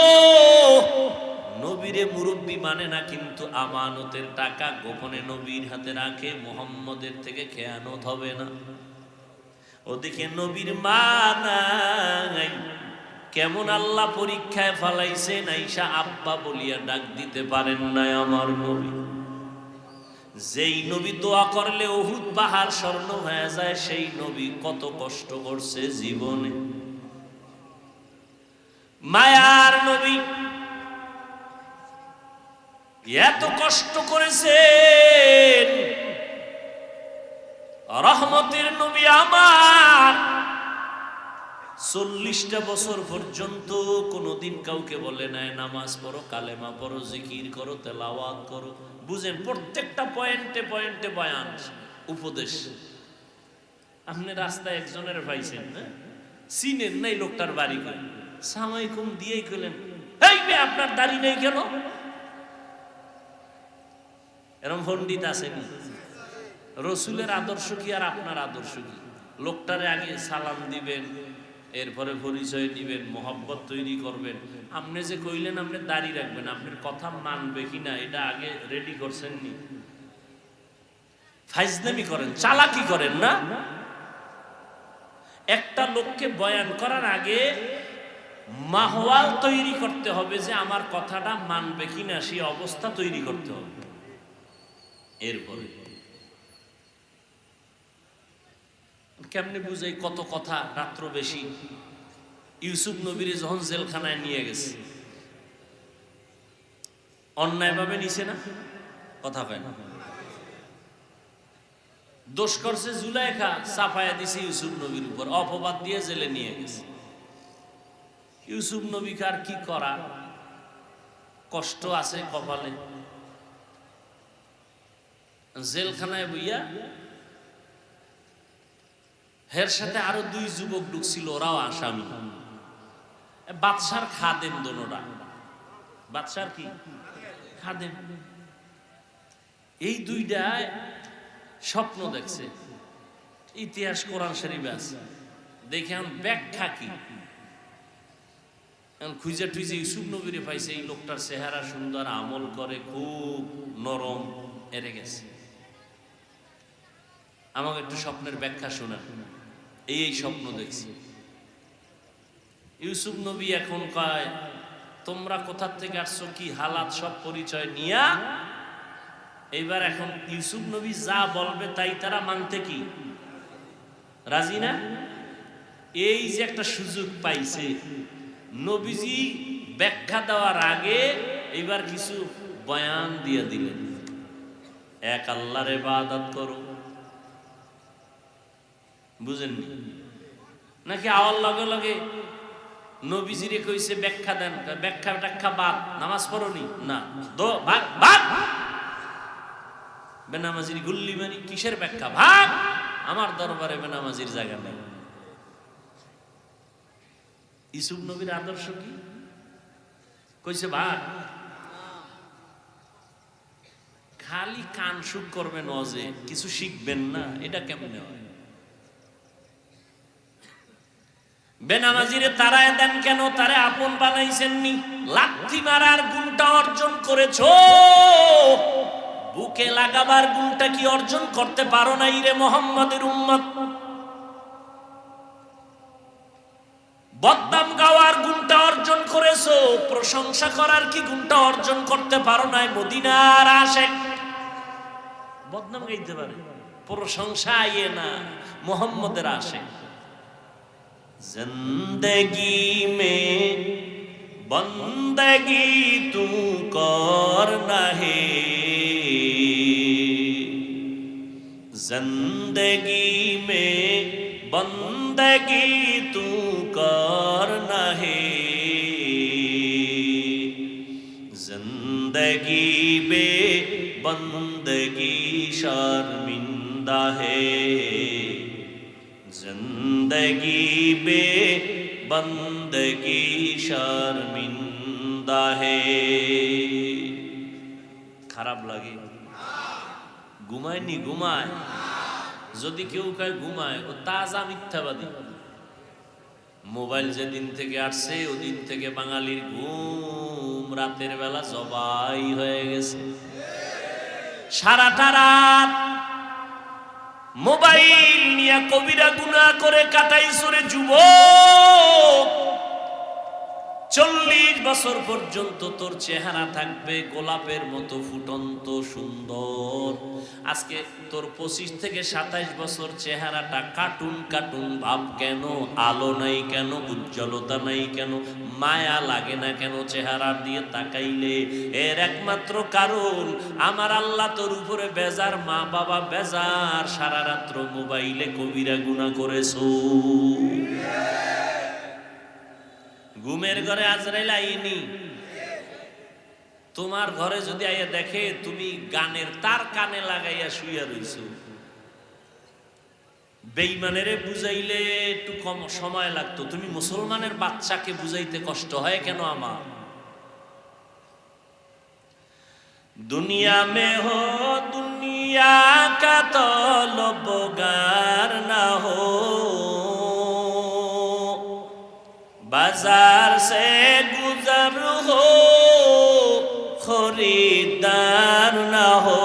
নবীরে মুরব্বী মানে না, কিন্তু আমানতের টাকা গোপনে নবীর হাতে রাখে, মুহাম্মদের থেকে খেয়ানত হবে না। ওদিকে নবীর মা নাই, কেমন আল্লাহ পরীক্ষায় ফালাইছে, নাইসা আব্বা বলিয়া ডাক দিতে পারেন নাই আমার নবী। যেই নবী দোয়া করলে উহুদ পাহাড় স্বর্ণ হয়ে যায়, সেই নবী কত কষ্ট করছে জীবনে। মায়ার নবী এত কষ্ট করেছেন, রহমতের নবী আমার 40টা বছর পর্যন্ত কোনদিন কাউকে বলে নাই নামাজ পড়ো, কালেমা পড়ো, জিকির করো, তেলাওয়াত করো। বুঝেন, প্রত্যেকটা পয়েন্টে পয়েন্টে বয়ান, উপদেশ। আপনি রাস্তায় একজনের পাইছেন না, চিনেন নাই লোকটার বাড়ি, করে সামাইকুম দিয়েই কইলেন, এই বে আপনার দাড়ি নেই কেন? এরকম পণ্ডিত আছেন? রসুলের আদর্শ কি আর আপনার আদর্শ কি? লোকটারে আগে সালাম দিবেন, এরপরে পরিচয় দিবেন, মোহব্বত তৈরি করবেন। আপনি যে কইলেন আপনি দাড়ি রাখবেন, আপনার কথা মানবে কিনা এটা আগে রেডি করছেন নি? ফাইজলামি করেন, চালাকি করেন না। একটা লোককে বয়ান করার আগে মাহওয়াল তৈরি করতে হবে যে আমার কথাটা মানবে কিনা, সেই অবস্থা তৈরি করতে হবে। এরপরে কেমনে বুঝাই, কত কথা রাত্র বেশি। ইউসুফ নবীরে যখন জেলখানায় নিয়ে গেছে, অন্যায় ভাবে নিছে না? কথা কয় না। দোষ করছে জুলাইখা, চাপায়া দিছে ইউসুফ নবীর উপর, অপবাদ দিয়ে জেলে নিয়ে গেছে। ইউসুফ নবীকে আর কি করা, কষ্ট আছে কপালে। জেলখানায় বইয়া হের সাথে আরো 2 যুবক ঢুকছিল, ওরাও আসামি। বাদশার খাদেম দোনোরা, বাদশার কি খাদেম। এই দুইটায় স্বপ্ন দেখছে, ইতিহাস কোরআন শরীফে আছে। দেখে এখন ব্যাখ্যা কি, খুঁজে টুইজে ইউসুফ নবীরে পাইছে, এই লোকটার চেহারা সুন্দর, আমল করে, খুব নরম, এরে গেছে। আমাকে একটু স্বপ্নের ব্যাখ্যা শোনা, এই স্বপ্ন দেখছি। ইউসুফ নবী এখন কয়, তোমরা কোথা থেকে আসছো, কি হালাত, সব পরিচয় নিয়া এইবার এখন ইউসুফ নবী যা বলবে তাই তারা মানতে কি রাজি না? এই যে একটা সুযোগ পাইছে, নবীজি ব্যাখ্যা দেওয়ার আগে এইবার কিছু বয়ান দিয়ে দিলেন। এক আল্লাহর ইবাদত করো, বুঝেননি নাকি? আওয়ার লগে লগে নবীজিরে কইছে ব্যাখ্যা দেন, ব্যাখ্যা বাদ, নামাজ পড়নি না, দো ভাগ ভাগ, বেনামাজির গুল্লি মারি, কিসের ব্যাখ্যা? ভাগ, আমার দরবারে বেনামাজির জায়গা নেই। ইউসুফ নবীর আদর্শ কি? কইছে ভাগ। খালি কান সুখ করবেন, ওয়াজে কিছু শিখবেন না, এটা কেমনে হয়? বেনামাজিরে তারায় দেন কেন? তারে আপন বানাইছেননি। লাথি মারার গুণটা অর্জন করেছো, বুকে লাগাবার গুণটা কি অর্জন করতে পারো নাই রে মুহাম্মাদের উম্মত? বদনাম গাওয়ার গুণটা অর্জন করেছো, প্রশংসা করার কি গুণটা অর্জন করতে পারো নাই? মদিনার আশিক বদনাম গাইতে পারে, প্রশংসা আইয়ে না, মুহাম্মাদের আশিক। जिंदगी में बंदगी तू करना है, जिंदगी में बंदगी तू करना है, जिंदगी बे बंदगी शर्मिंदा है, जिंदगी बंदगी शर्मिंदा है। খারাপ লাগে? ঘুমায়নি? ঘুমায়? যদি কেউ কয় ঘুমায়, ও তাজা মিথ্যাবাদী। মোবাইল যেদিন থেকে আসছে ওদিন থেকে বাঙালির ঘুম রাতের বেলা জবাই হয়ে গেছে। সারাটা রাত মোবাইল নিয়ে কবিরা গুনাহ করে কাটাইছে রে যুবক। 40 বছর পর্যন্ত তোর চেহারা থাকবে গোলাপের মতো ফুটন্ত সুন্দর। আজকে তোর 25 থেকে 27 বছর চেহারাটা কার্টুন কার্টুন ভাব কেন? আলো নাই কেন? উজ্জ্বলতা নাই কেন? মায়া লাগে না কেন চেহারার দিয়ে তাকাইলে? এর একমাত্র কারণ আমার আল্লাহ তোর উপরে বেজার, মা বাবা বেজার, সারা রাত্র মোবাইলে কবিরা গুনাহ করেছো। ঘুমের ঘরে আজরাইল আইনি? তোমার ঘরে যদি আইয়া দেখে তুমি গানের তার কানে লাগাইয়া শুইয়া রইছো। বেঈমানেরে বুঝাইলে একটু কম সময় লাগতো, তুমি মুসলমানের বাচ্চাকে বুঝাইতে কষ্ট হয় কেন? আমার দুনিয়া মে হো দুনিয়া কা তলবগার না হো, बाजार से गुजर हो खरीदार न हो।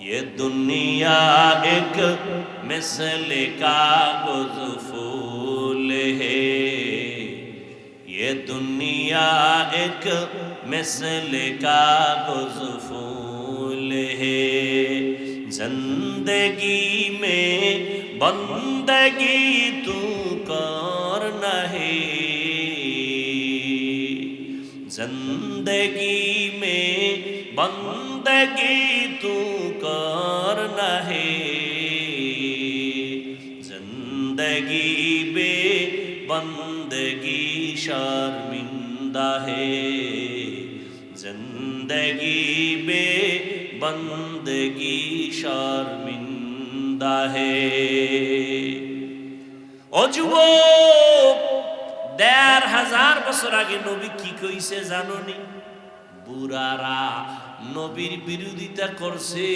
ये दुनिया एक मिसल कागज फूल है, ये दुनिया एक मिसल कागज फूल है। जिंदगी में बंदगी तू करना है, जिंदगी में बंदगी तू करना है। जिंदगी बे बंदगी शर्मिंदा है, जिंदगी बे बंदगी शर्मिंदा है। ও যুবক, 1500 বছর আগে নবী কি কইছে জানোনি? বুড়ারা নবীর বিরোধিতা করছে।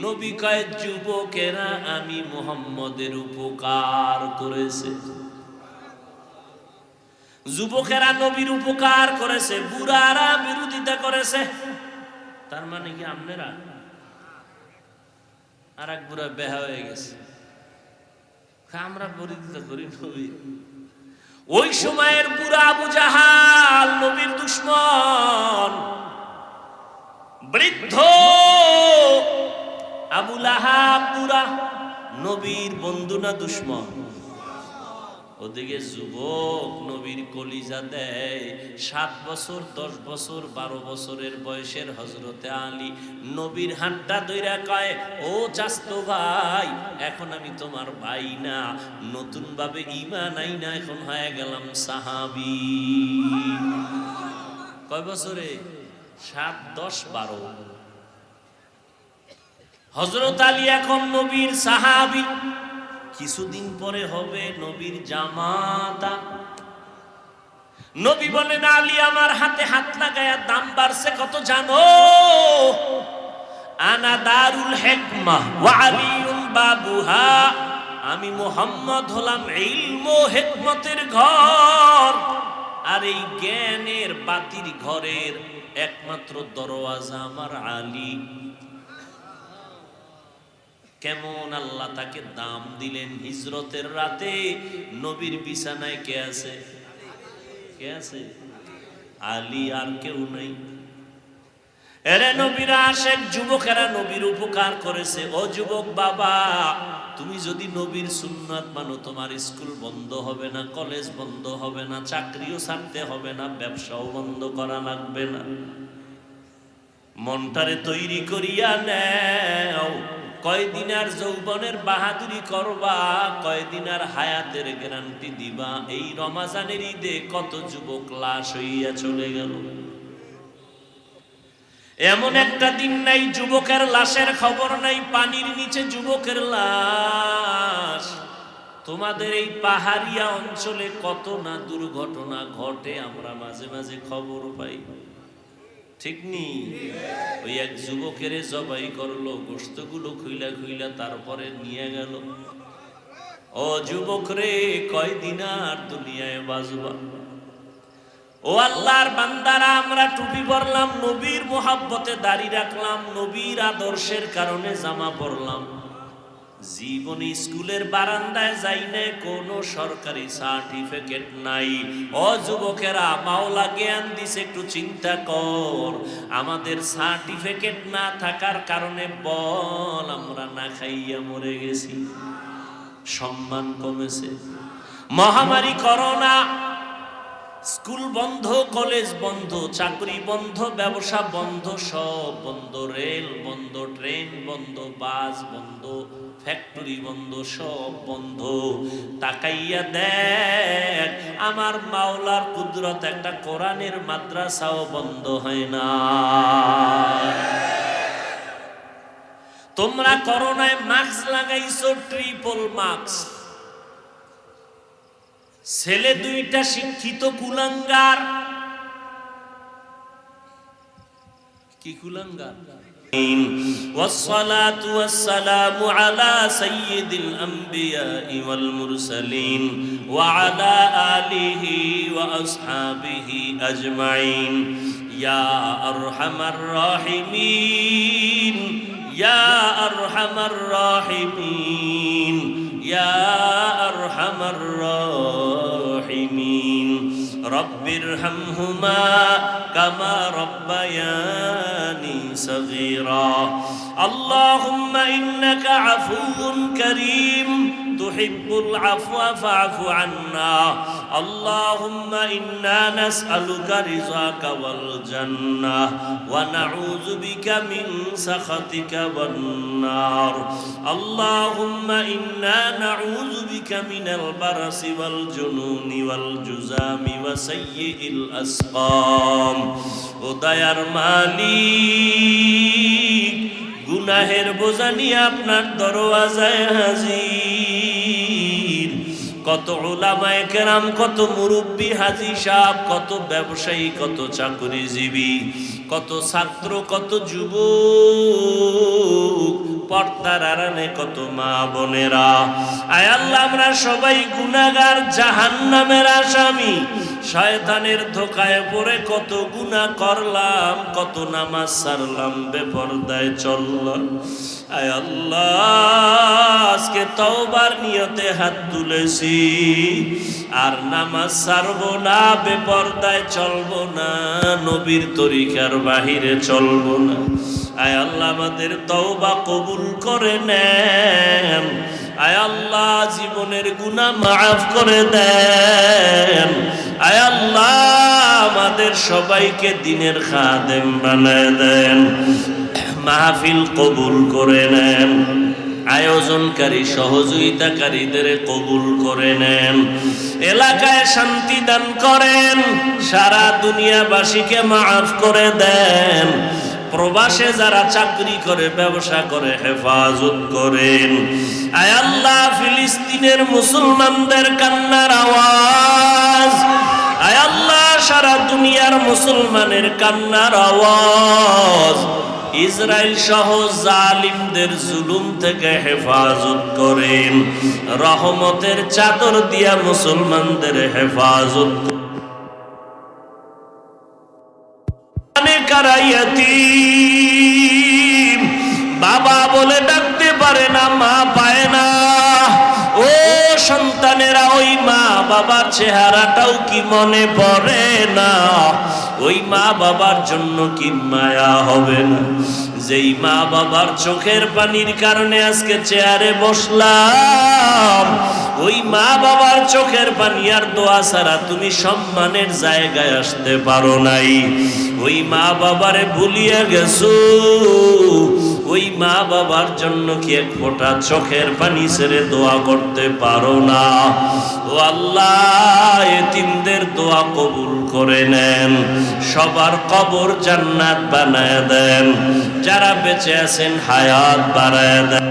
নবী কয় যুবকেরা আমি মুহাম্মদের উপকার করেছে। যুবকেরা নবীর উপকার করেছে, বুড়ারা বিরোধিতা করেছে। তার মানে কি আপনারা? আর এক বুড়া বেহা হয়ে গেছে, আমরা বিরোধিতা করি নবীর। ওই সময়ের বুড়া আবু জাহাল নবীর দুশমন, বৃদ্ধ আবু লাহাব বুড়া নবীর বন্ধু না দুশমন? ওদিকে যুবক নবীর কলিজা দেয়। 7 বছর 10 বছর 12 বছরের বয়সের হযরতে আলী নবীর হাতটা ধইরা কয়, ও চাচতো ভাই, এখন আমি তোমার ভাই না, নতুন ভাবে ঈমান আইনা এখন হয়ে গেলাম সাহাবী। কয় বছরে? 7, 10, 12। হযরত আলী এখন নবীর সাহাবী। কিছুদিন পরে হবে নবীর জামাতা। নবী বলেন, আলী আমার হাতে হাত লাগায়া দাম বাড়ছে কত জানো? আনা দারুল হিকমাহ ওয়া আলিউন বাবুহা। আমি মুহাম্মদ হলাম ইলম ও হিকমতের ঘর, আর এই জ্ঞানের বাতির ঘরের একমাত্র দরওয়াজা আমার আলী। কেমন আল্লাহ তাকে দাম দিলেন। হিজরতের রাতে নবীর বিছানায় কে আছে? কে আছে? আলী, আর কেউ নাই। এরে নবীর আশিক যুবকেরা নবীর উপকার করেছে। ও যুবক বাবা, তুমি যদি নবীর সুন্নাত মানো, তোমার স্কুল বন্ধ হবে না, কলেজ বন্ধ হবে না, চাকরিও ছাড়তে হবে না, ব্যবসাও বন্ধ করা লাগবে না। মনটারে তৈরি করিয়া নেও। কয়দিন আর যৌবনের বাহাদুরি করবা, কয়দিন আর হায়াতের গ্যারান্টি দিবা। এই রমজানের ঈদে কত যুবক লাশ হইয়া চলে গেল। এমন একটা দিন নাই যুবকের লাশের খবর নাই, পানির নিচে যুবকের লাশ। তোমাদের এই পাহাড়িয়া অঞ্চলে কত না দুর্ঘটনা ঘটে, আমরা মাঝে মাঝে খবর পাই, ঠিক নি? ওই এক যুবকের জবাই করলো, গোশতগুলো খুইলা খুইলা তারপরে নিয়ে গেল। ও যুবক রে, কয়দিন আর দুনিয়ায় বাঁচবা? ও আল্লাহর বান্দারা, আমরা টুপি পরলাম, নবীর মোহাব্বতে দাড়ি রাখলাম, নবীর আদর্শের কারণে জামা পরলাম, জীবনে স্কুলের বারান্দায় যাই না, কোনো সরকারি সার্টিফিকেট নাই। ও যুবকেরা, মাওলা জ্ঞান দিছে, একটু চিন্তা কর, আমাদের সার্টিফিকেট না থাকার কারণে বল আমরা না খাইয়া মরে গেছি, সম্মান কমেছে। মহামারী করোনা, স্কুল বন্ধ, কলেজ বন্ধ, চাকরি বন্ধ, ব্যবসা বন্ধ, সব বন্ধ, রেল বন্ধ, ট্রেন বন্ধ, বাস বন্ধ, ফ্যাক্টরি বন্ধ, সব বন্ধ। তাকাইয়া দেখ, আমার মাওলার কুদরত, একটা কোরআনের মাদ্রাসাও বন্ধ হয় না। তোমরা করোনায় মাস্ক লাগাইছো, ট্রিপল মাস্ক। ছেলে দুইটা শিক্ষিত কুলাঙ্গার, কি কুলাঙ্গার? والصلاة والسلام على سيد الأنبياء والمرسلين وعلى آله وأصحابه أجمعين يا أرحم الراحمين يا أرحم الراحمين يا أرحم الراحمين رب ارحمهما كما ربياني صغيرا اللهم إنك عفو كريم تحب العفو فاعف عنا اللهم إنا نسألك رضاك والجنة ونعوذ بك من سخطك والنار اللهم إنا نعوذ بك من البرص والجنون والجذام وسيء الأسقام উদয়ার মালিক গুনাহের বোঝা নিয়ে আপনার দরওয়াজায় হাজির। কত উলামায়ে কেরাম, কত মুরব্বী হাজী সাহেব, কত ব্যবসায়ী, কত চাকরিজীবী, কত ছাত্র, কত যুবক, পর্দার আড়ালে কত মা বোনেরা, আয় আল্লাহ আমরা সবাই গুনাহগার, জাহান্নামের আসামি। শয়তানের ধোকায় পড়ে কত গুনাহ করলাম, কত নামাজ ছাড়লাম, বেপরদায় চললাম। আয় আল্লাহ আজকে তওবার নিয়তে হাত তুলেছি, আর নামাজ ছাড়বো না, বেপরদায় চলবো না, নবীর তরিকার বাহিরে চলবো না। আয় আল্লাহ আমাদের তওবা কবুল করে নেন। আয় আল্লাহ জীবনের গুনাহ মাফ করে দেন। আয় আল্লাহ আমাদের সবাইকে দিনের খাদেম বানায় দেন। মাহফিল কবুল করে নেন, আয়োজনকারী সহযোগিতাকারীদের কবুল করে নেন, এলাকায় শান্তি দান করেন, সারা দুনিয়াবাসীকে মাফ করে দেন। প্রবাসে যারা চাকরি করে, ব্যবসা করে, হেফাজত করেন। আয় আল্লাহ ফিলিস্তিনের মুসলমানদের কান্নার আওয়াজ, আয় আল্লাহ সারা দুনিয়ার মুসলমানের কান্নার আওয়াজ, ইসরায়েল সহ জালিমদের জুলুম থেকে হেফাজত করেন। রহমতের চাদর দিয়া মুসলমানদের হেফাজত করেন। বাবা বলে ডাকতে পারে না, মা পায় না। ও সন্তানেরা, ওই মা বাবার চেহারাটাও কি মনে পড়ে না? ওই মা বাবার জন্য কি মায়া হবে না? যেই মা বাবার চোখের পানির কারণে আজকে চেয়ারে বসলাম, ওই মা বাবার চোখের পানি আর দোয়া ছাড়া তুমি সম্মানের জায়গায় আসতে পারো নাই। ওই মা বাবারে ভুলিয়ে গেছো, ওই মা বাবার জন্য কি এক ফোঁটা চোখের পানি ছেড়ে দোয়া করতে পারো না? ও আল্লাহ এতিমদের দোয়া কবুল করে নেন, সবার কবর জান্নাত বানায় দেন, যারা বেঁচে আছেন হায়াত বাড়ায় দেন।